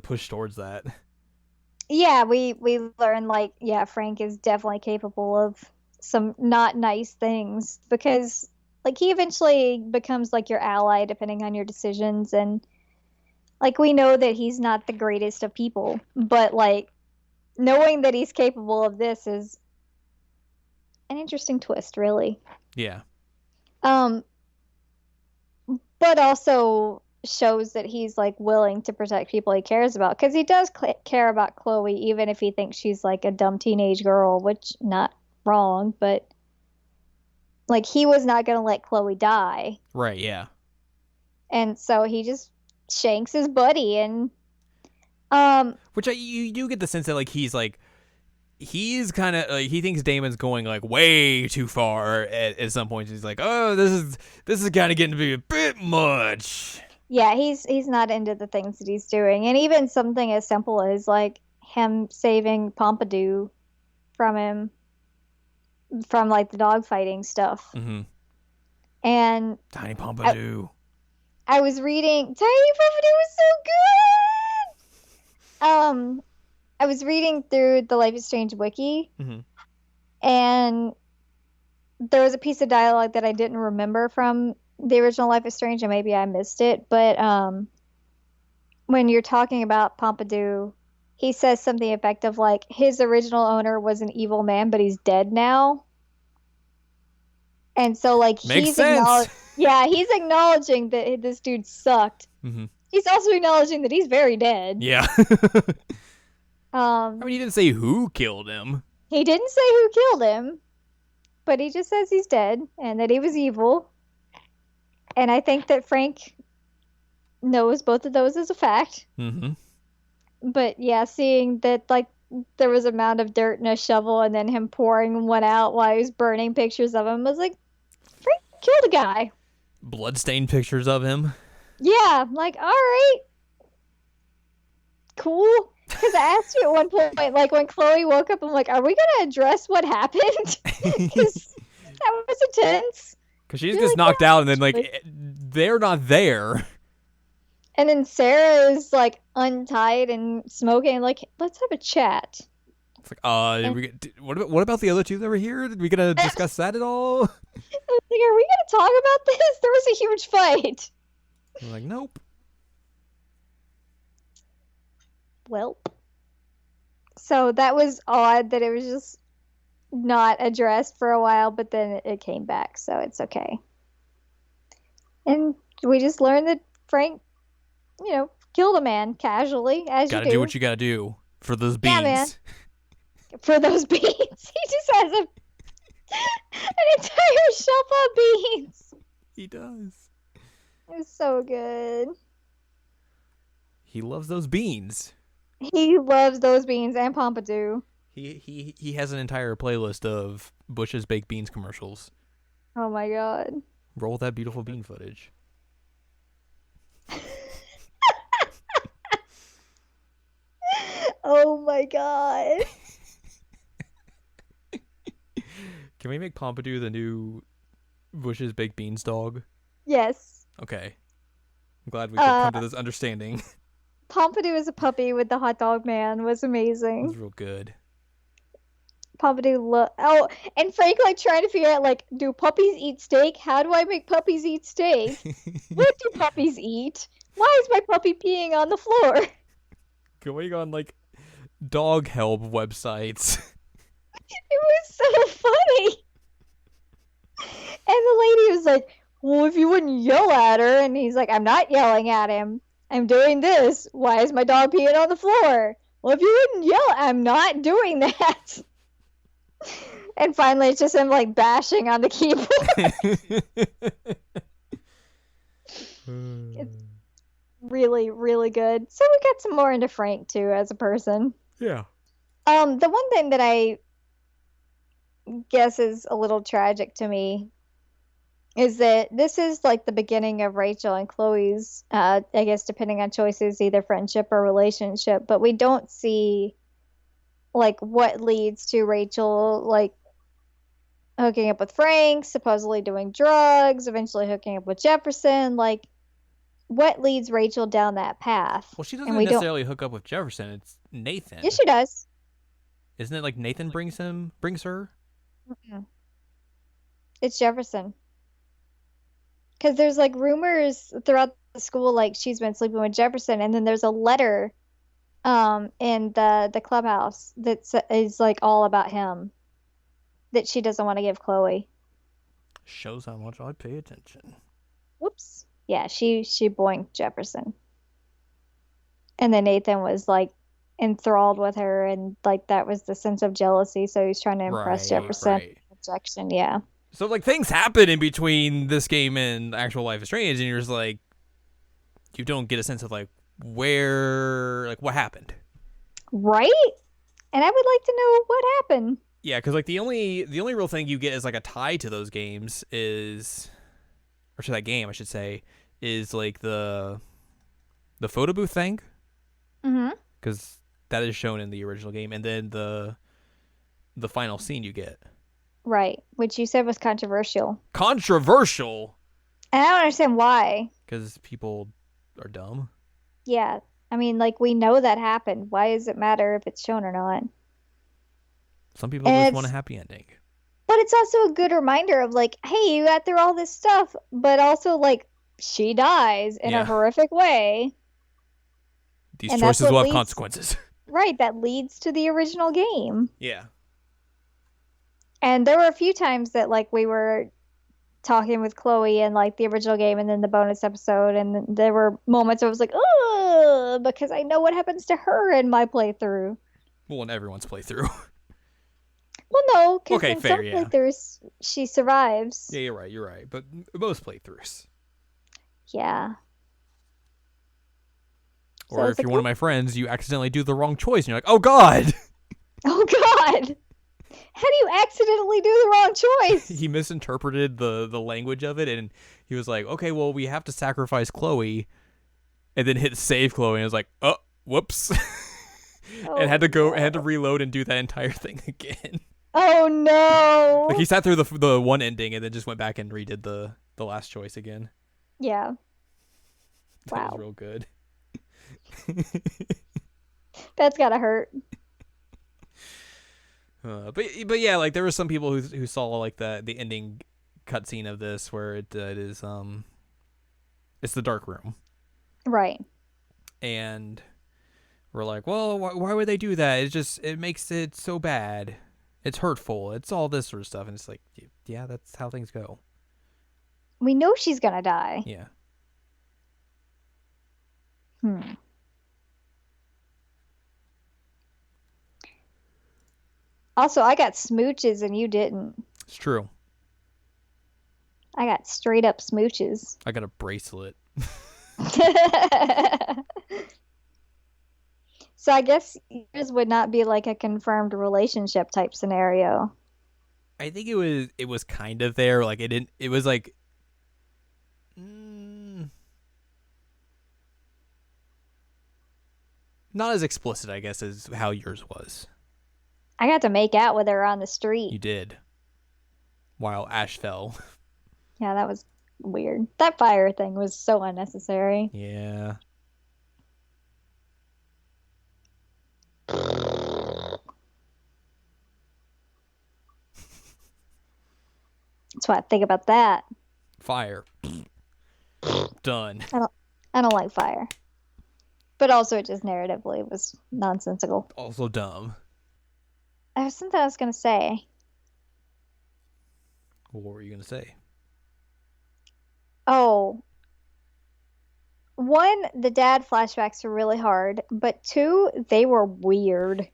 push towards that. Yeah, we learn like Frank is definitely capable of some not nice things because like he eventually becomes like your ally depending on your decisions, and like we know that he's not the greatest of people, but like knowing that he's capable of this is an interesting twist, really. Yeah. Um, but also shows that he's like willing to protect people he cares about because he does care about Chloe even if he thinks she's like a dumb teenage girl, which not wrong, but like he was not going to let Chloe die. Right. Yeah. And so he just shanks his buddy and Which you do get the sense that like he's kind of he thinks Damon's going like way too far at some points. He's like, oh, this is kind of getting to be a bit much. yeah, he's not into the things that he's doing, and even something as simple as like him saving Pompidou from him from like the dog fighting stuff. Mm-hmm. And Tiny Pompidou. I was reading Tiny Pompidou was so good. I was reading through the Life is Strange wiki, Mm-hmm. and there was a piece of dialogue that I didn't remember from the original Life is Strange, and maybe I missed it. But when you're talking about Pompidou, he says something effective like his original owner was an evil man, but he's dead now. And so like Makes sense. he's acknowledging that this dude sucked. Mm-hmm. He's also acknowledging that he's very dead. Yeah. I mean, he didn't say who killed him. He didn't say who killed him, but he just says he's dead and that he was evil. And I think that Frank knows both of those as a fact. Mm-hmm. But yeah, seeing that like there was a mound of dirt and a shovel and then him pouring one out while he was burning pictures of him, I was like, Frank killed a guy. Bloodstained pictures of him. Yeah, I'm like, all right. Cool. Because I asked you at one point, like when Chloe woke up, I'm like, are we going to address what happened? Because that was intense. Because she's You're just like, knocked yeah, out, and then like they're not there. And then Sarah is like untied and smoking, like, let's have a chat. It's like, what about the other two that were here? Did we gonna discuss that at all? I was like, are we going to talk about this? There was a huge fight. I'm like, nope. Welp. So that was odd that it was just not addressed for a while, but then it came back, so it's okay. And we just learned that Frank, killed a man casually, as Gotta you do what you gotta do for those beans. Yeah, man. For those beans. He just has an entire shelf of beans. He does. It was so good. He loves those beans. He loves those beans and Pompidou. He has an entire playlist of Bush's baked beans commercials. Oh my god. Roll that beautiful bean footage. Oh my god. Can we make Pompidou the new Bush's Baked Beans dog? Yes. Okay. I'm glad we could Uh, come to this understanding. Pompidou as a puppy with the hot dog man was It's amazing. real good. Oh, and Frank like trying to figure out like, do puppies eat steak? How do I make puppies eat steak? What do puppies eat? Why is my puppy peeing on the floor? Going on like dog help websites. It was so funny. And the lady was like, well, if you wouldn't yell at her, and he's like, I'm not yelling at him. I'm doing this. Why is my dog peeing on the floor? Well, if you wouldn't yell, I'm not doing that. And finally, it's just him like bashing on the keyboard. It's really, really good. So we got some more into Frank too as a person. Yeah. The one thing that I guess is a little tragic to me is that this is like the beginning of Rachel and Chloe's, I guess depending on choices, either friendship or relationship, but we don't see like what leads to Rachel like hooking up with Frank, supposedly doing drugs, eventually hooking up with Jefferson, like what leads Rachel down that path? Well, she And doesn't we don't. necessarily hook up with Jefferson. It's Nathan. Yes, she does. Isn't it like Nathan brings her? Mm-mm. It's Jefferson. Because there's like rumors throughout the school, like she's been sleeping with Jefferson, and then there's a letter, in the clubhouse that is like all about him that she doesn't want to give Chloe. Shows how much I pay attention. Whoops. Yeah, she boinked Jefferson, and then Nathan was like enthralled with her, and like that was the sense of jealousy. So he's trying to impress Jefferson. Right. Rejection, yeah. So like things happen in between this game and actual Life is Strange, and you're just like, you don't get a sense of like where, like what happened. Right? And I would like to know what happened. Yeah, because like the only real thing you get is like a tie to those games is, or to that game I should say, is like the photo booth thing, Mm-hmm. because that is shown in the original game, and then the final scene you get. Right, which you said was controversial. Controversial, And I don't understand why. because people are dumb. Yeah. I mean, like, we know that happened. Why does it matter if it's shown or not? Some people And just want a it's, happy ending. but it's also a good reminder of, like, hey, you got through all this stuff, but also, like, she dies in a Yeah. horrific way. These And that's choices what will have leads, consequences. right, that leads to the original game. Yeah. And there were a few times that, like, we were talking with Chloe in, like, the original game and then the bonus episode, and there were moments where I was like, oh, because I know what happens to her in my playthrough. Well, in everyone's playthrough. Well, no, because Okay, in fair, some yeah. playthroughs she survives. Yeah, you're right. But most playthroughs. Yeah. So Or it's if you're like, one of my friends, you accidentally do the wrong choice, and you're like, oh god! oh God, how do you accidentally do the wrong choice? He misinterpreted the language of it, and he was like, okay, well, we have to sacrifice Chloe, and then hit save Chloe, and I was like, oh, whoops. And had to reload and do that entire thing again. Oh no. Like he sat through the one ending and then just went back and redid the last choice again. Yeah. That Wow. was real good. That's gotta hurt. But yeah, like there were some people who saw like the ending cutscene of this where it is it's the dark room, Right. and we're like, well, why would they do that? It makes it so bad. It's hurtful. It's all this sort of stuff, and it's like, yeah, that's how things go. We know she's gonna die. Yeah. Also, I got smooches and you didn't. It's true. I got straight up smooches. I got a bracelet. So I guess yours would not be like a confirmed relationship type scenario. I think it was kind of there. Like it was like not as explicit, I guess, as how yours was. I got to make out with her on the street. You did. while Ash fell. Yeah, that was weird. That fire thing was so unnecessary. Yeah. That's what I think about that. Fire. Done. I don't like fire. But also it just narratively was nonsensical. Also dumb. I have something I was gonna say. What were you gonna say? Oh, one, the dad flashbacks were really hard, but two, they were weird-ish.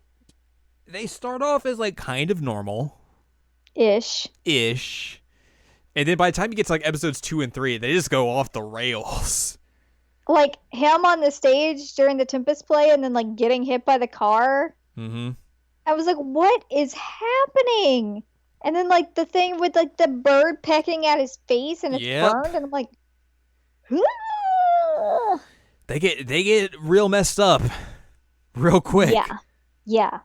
They start off as like kind of normal ish. And then by the time you get to like episodes 2 and 3, they just go off the rails. Like him on the stage during the Tempest play and then like getting hit by the car. Mm-hmm. I was like, what is happening? And then like the thing with like the bird pecking at his face and it's burned, and I'm like, ah! They get real messed up real quick. Yeah.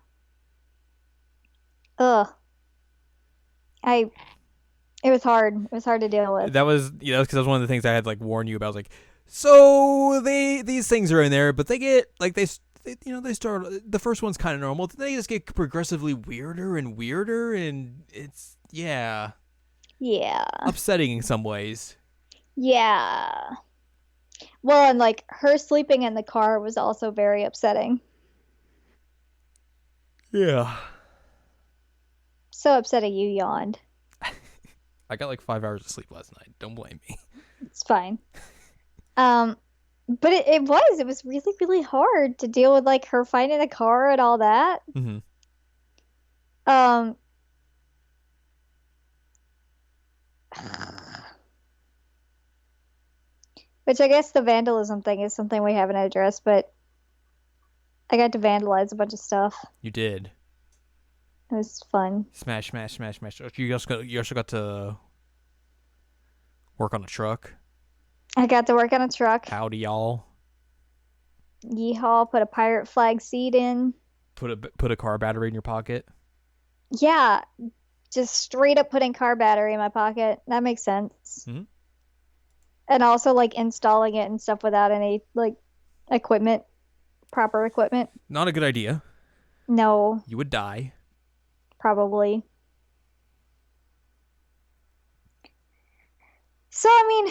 Ugh. It was hard. It was hard to deal with. That was, because that was one of the things I had like warned you about. I was like, so these things are in there, but they get like they start, the first one's kind of normal, then they just get progressively weirder and weirder, and it's upsetting in some ways. Yeah. Well, and like her sleeping in the car was also very upsetting. Yeah. So upsetting you yawned. I got like 5 hours of sleep last night. Don't blame me. It's fine. But it was really, really hard to deal with like her finding the car and all that. Mm-hmm. Which I guess the vandalism thing is something we haven't addressed, but I got to vandalize a bunch of stuff. You did. It was fun. Smash. You also got to work on a truck. I got to work on a truck. Howdy, y'all. Yeehaw, put a pirate flag seat in. Put a car battery in your pocket. Yeah, just straight up putting car battery in my pocket. That makes sense. Mm-hmm. And also like installing it and stuff without any like proper equipment. Not a good idea. No. You would die. Probably. So, I mean,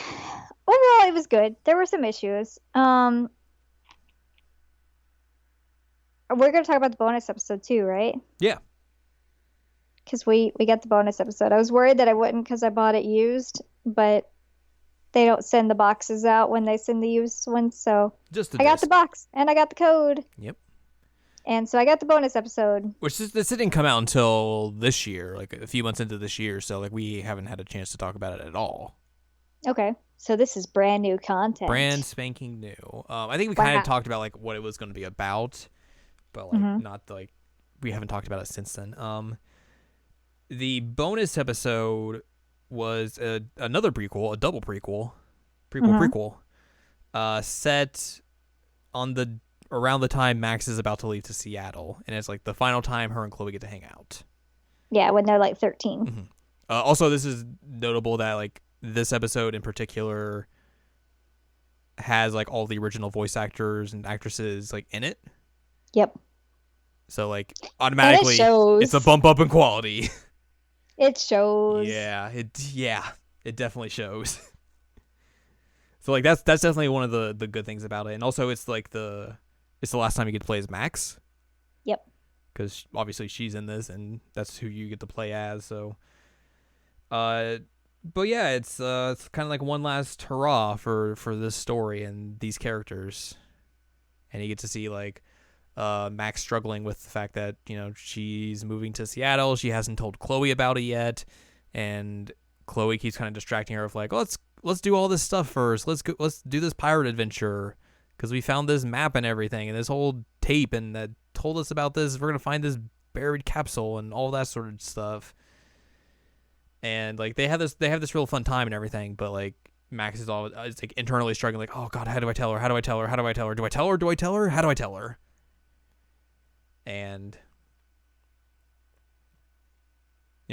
overall it was good. There were some issues. We're going to talk about the bonus episode too, right? Yeah. Because we got the bonus episode. I was worried that I wouldn't because I bought it used, but they don't send the boxes out when they send the used ones, so I got the box and I got the code. Yep. And so I got the bonus episode. Which this didn't come out until this year, like a few months into this year, so like we haven't had a chance to talk about it at all. Okay, so this is brand new content. Brand spanking new. I think we kind of talked about like what it was going to be about, but like not like we haven't talked about it since then. The bonus episode was another prequel, a double prequel, set on around the time Max is about to leave to Seattle, and it's like the final time her and Chloe get to hang out. Yeah, when they're like 13. Mm-hmm. Also, this is notable that like this episode in particular has like all the original voice actors and actresses like in it. Yep. So like automatically, it's a bump up in quality. It shows. Yeah, it definitely shows. So like that's definitely one of the good things about it, and also it's like it's the last time you get to play as Max. Yep. Because obviously she's in this, and that's who you get to play as. So, but yeah, it's kind of like one last hurrah for this story and these characters, and you get to see like Max struggling with the fact that she's moving to Seattle. She hasn't told Chloe about it yet, and Chloe keeps kind of distracting her with like, let's do all this stuff first. Let's do this pirate adventure because we found this map and everything and this whole tape and that told us about this. We're gonna find this buried capsule and all that sort of stuff. And like they have this real fun time and everything, but like Max is it's like internally struggling, like, oh god, how do I tell her? How do I tell her? How do I tell her? Do I tell her? Do I tell her? How do I tell her? And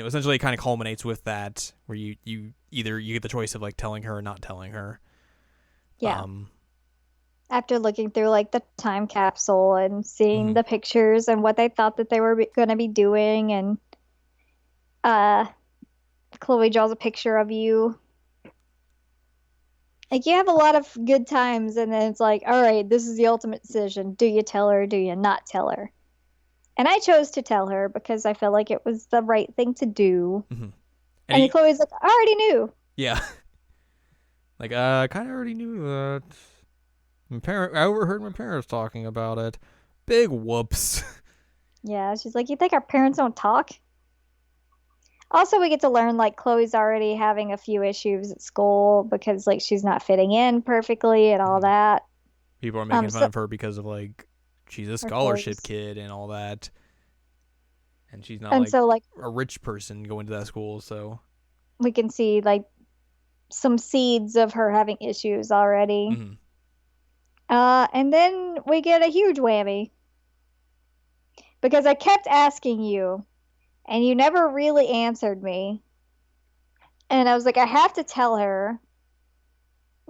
essentially it kind of culminates with that where you either you get the choice of like telling her or not telling her. Yeah. Um, After looking through like the time capsule and seeing mhm. the pictures and what they thought that they were going to be doing, and uh Chloe draws a picture of you. Like you have a lot of good times, and then it's like, all right, this is the ultimate decision. Do you tell her? Do you not tell her? And I chose to tell her because I felt like it was the right thing to do. Mhm. And And then he, Chloe's like, I already knew. yeah, like I kind of already knew that. I overheard my parents talking about it. Big whoops. Yeah, she's like, you think our parents don't talk? Also, we get to learn like Chloe's already having a few issues at school because like she's not fitting in perfectly and all Mhm. that. People are making fun So of her because of like she's a her scholarship clothes. kid and all that, and she's not And like so like a rich person going to that school. So, we can see like some seeds of her having issues already. mhm. And then we get a huge whammy because I kept asking you and you never really answered me. And I was like, I have to tell her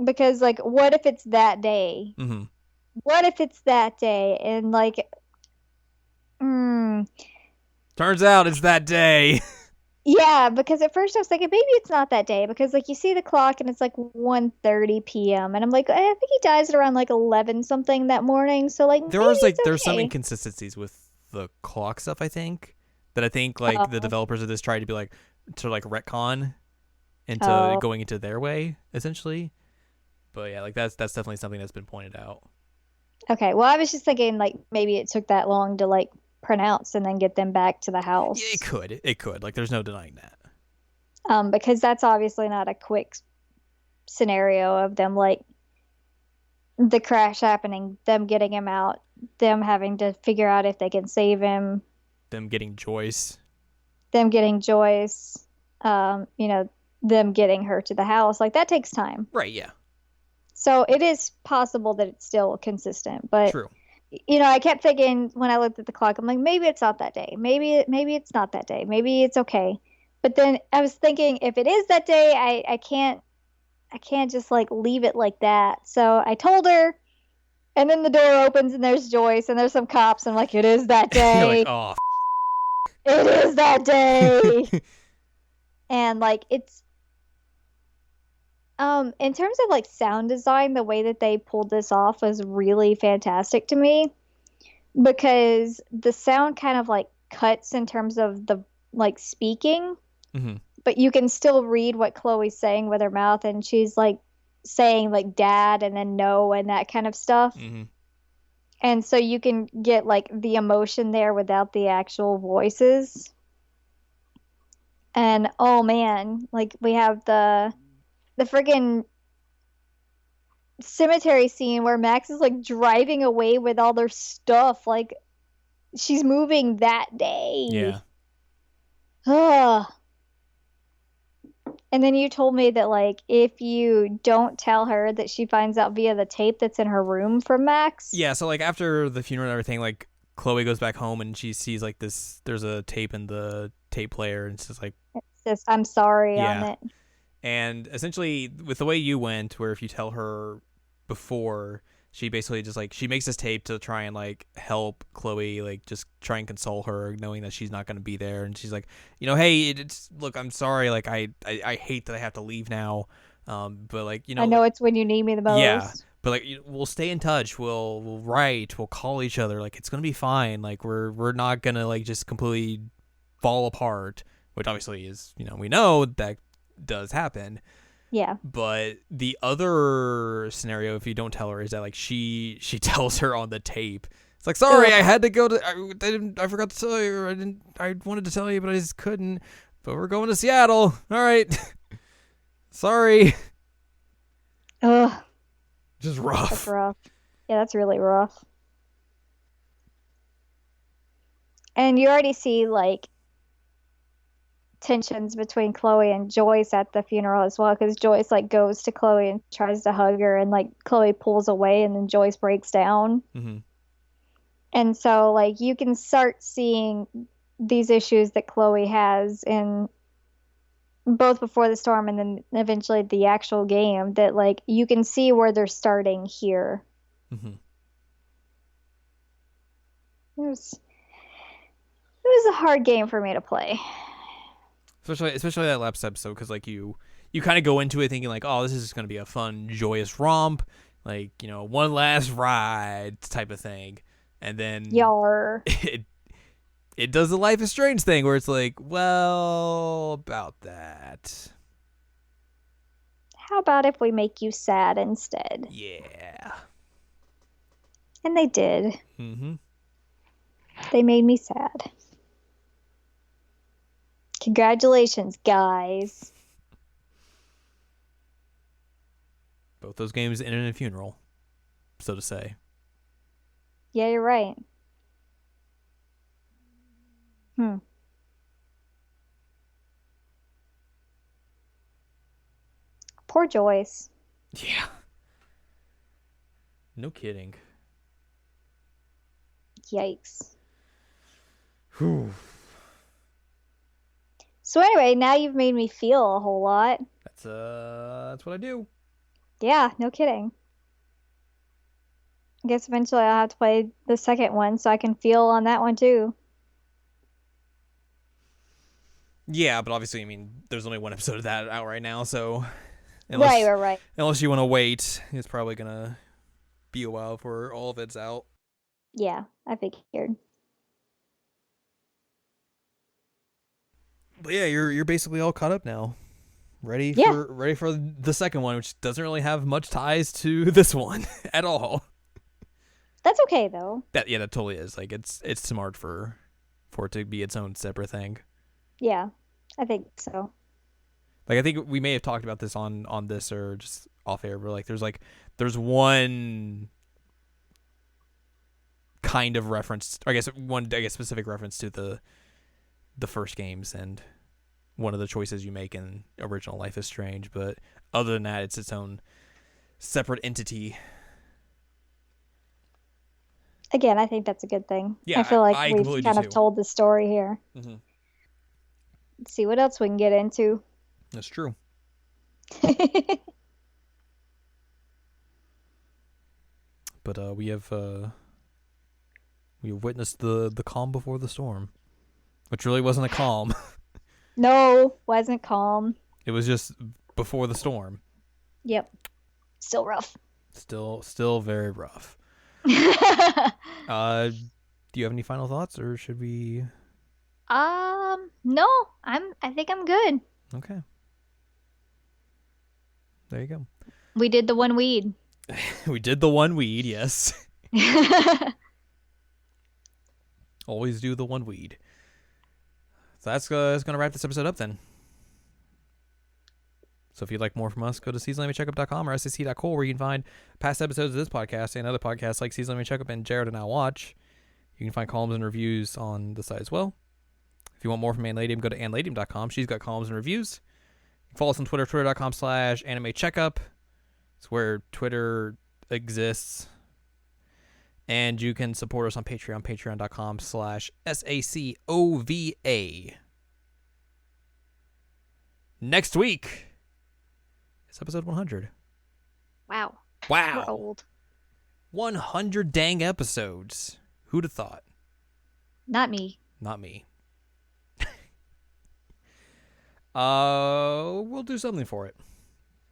because, like, what if it's that day? Mhm. What if it's that day? And, like, mm, Turns out it's that day. yeah, because at first I was thinking maybe it's not that day because, like, you see the clock and it's like 1:30 p.m. And I'm like, I think he dies at around like 11 something that morning. So, like, maybe it's There's some okay. inconsistencies with the clock stuff. I think that I think like the Oh, developers of this tried to be like to like retcon into oh, going into their way essentially. But yeah, like that's definitely something that's been pointed out. okay. Well, I was just thinking like maybe it took that long to like pronounce and then get them back to the Yeah, house. it could. Like, there's no denying that. Because that's obviously not a quick scenario of them like the crash happening, them getting him out, them having to figure out if they can save him, Them getting Joyce. them getting Joyce, you know, them getting her to the house. Like that takes time. Right, yeah. So it is possible that it's still consistent, but True. I kept thinking when I looked at the clock, I'm like, maybe it's not that day. Maybe it's not that day. Maybe it's okay. But then I was thinking, if it is that day, I can't just like leave it like that. So I told her, and then the door opens and there's Joyce and there's some cops. And I'm like, it is that You're like, day. oh, It is that day. And like it's in terms of like sound design, the way that they pulled this off was really fantastic to me because the sound kind of like cuts in terms of the like speaking, hmm, but you can still read what Chloe's saying with her mouth, and she's like saying like dad and then no and that kind of stuff. hmm. And so you can get like the emotion there without the actual voices. And oh man, like we have the friggin' cemetery scene where Max is like driving away with all their stuff. Like she's moving that Yeah. day. Ugh. And then you told me that like if you don't tell her that she finds out via the tape that's in her room from Max. Yeah, so, like, after the funeral and everything, like, Chloe goes back home and she sees, like, there's a tape in the tape player, and it's just like, It says I'm sorry on yeah. it. And essentially, with the way you went, where if you tell her before, she basically just like she makes this tape to try and like help Chloe, like just try and console her, knowing that she's not going to be there. And she's like, hey, it's look, I'm sorry, like I hate that I have to leave now, but like I know it's when you need me the yeah, most. but like we'll stay in touch, we'll write, we'll call each other, like it's gonna be fine, like we're not gonna like just completely fall apart, which obviously is we know that does happen. Yeah. But the other scenario, if you don't tell her, is that like she tells her on the tape. It's like, sorry, I Ugh. had to go to. I forgot to tell you. I wanted to tell you, but I just couldn't. But we're going to Seattle. All right. Sorry. Ugh. Just That's rough. rough. Yeah, that's really rough. And you already see like tensions between Chloe and Joyce at the funeral as well, because Joyce like goes to Chloe and tries to hug her, and like Chloe pulls away, and then Joyce breaks down. Hmm. And so like you can start seeing these issues that Chloe has in both Before the Storm and then eventually the actual game, that like you can see where they're starting here. Mm-hmm. It was a hard game for me to play. Especially that last episode, because like you kind of go into it thinking like, oh, this is just gonna be a fun, joyous romp, like, you know, one last ride type of thing, and then Yar. it does the Life is Strange thing where it's like, well, about that. How about if we make you sad instead? Yeah. And they did. Mm-hmm. They made me sad. Congratulations, guys. Both those games ended in a funeral, so to say. Yeah, you're right. Poor Joyce. Yeah. No kidding. Yikes. Whew. So anyway, now you've made me feel a whole lot. That's what I do. Yeah, no kidding. I guess eventually I'll have to play the second one so I can feel on that one too. Yeah, but obviously, I mean, there's only one episode of that out right now, so Right. Unless you want to wait, it's probably gonna be a while before all of it's out. Yeah, I figured. But yeah, you're basically all caught up now. Ready for the second one, which doesn't really have much ties to this one at all. That's okay though. That totally is. Like it's smart for it to be its own separate thing. Yeah, I think so. Like I think we may have talked about this on this or just off air, but like there's one kind of reference, or I guess specific reference to the first games and one of the choices you make in original Life is Strange, but other than that, it's its own separate entity. Again, I think that's a good thing. Yeah, I feel like I we've kind of told the story here. Mm-hmm. Let's see what else we can get into. That's true. But we have witnessed the calm before the storm, which really wasn't a calm. No, wasn't calm. It was just before the storm. Yep. Still rough. Still very rough. Do you have any final thoughts, or should we? No. I think I'm good. Okay. There you go. We did the one weed. We did the one weed, yes. Always do the one weed. So that's going to wrap this episode up then. So if you'd like more from us, go to seasonlamycheckup.com or sac.co, where you can find past episodes of this podcast and other podcasts like Season Lemmy Checkup and Jared and I Watch. You can find columns and reviews on the site as well. If you want more from Ann Ladium, go to annladium.com. She's got columns and reviews. You can follow us on Twitter, twitter.com/animecheckup. It's where Twitter exists. And you can support us on Patreon, patreon.com/SACOVA. Next week, it's episode 100. Wow. Wow. We're old. 100 dang episodes. Who'd have thought? Not me. Not me. We'll do something for it.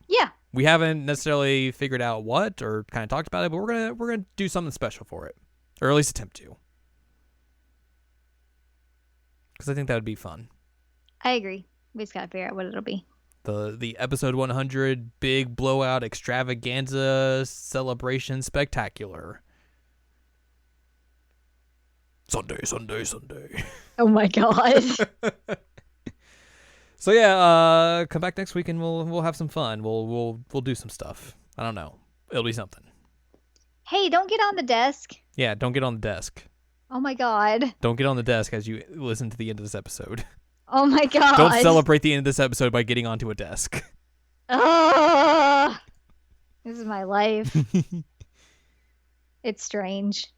Yeah. We haven't necessarily figured out what or kind of talked about it, but we're gonna do something special for it, or at least attempt to, because I think that would be fun. I agree. We just gotta figure out what it'll be. The episode 100 big blowout extravaganza celebration spectacular. Sunday. Oh my god. So yeah, come back next week and we'll have some fun. We'll do some stuff. I don't know. It'll be something. Hey, don't get on the desk. Yeah, don't get on the desk. Oh my god. Don't get on the desk as you listen to the end of this episode. Oh my god. Don't celebrate the end of this episode by getting onto a desk. This is my life. It's strange.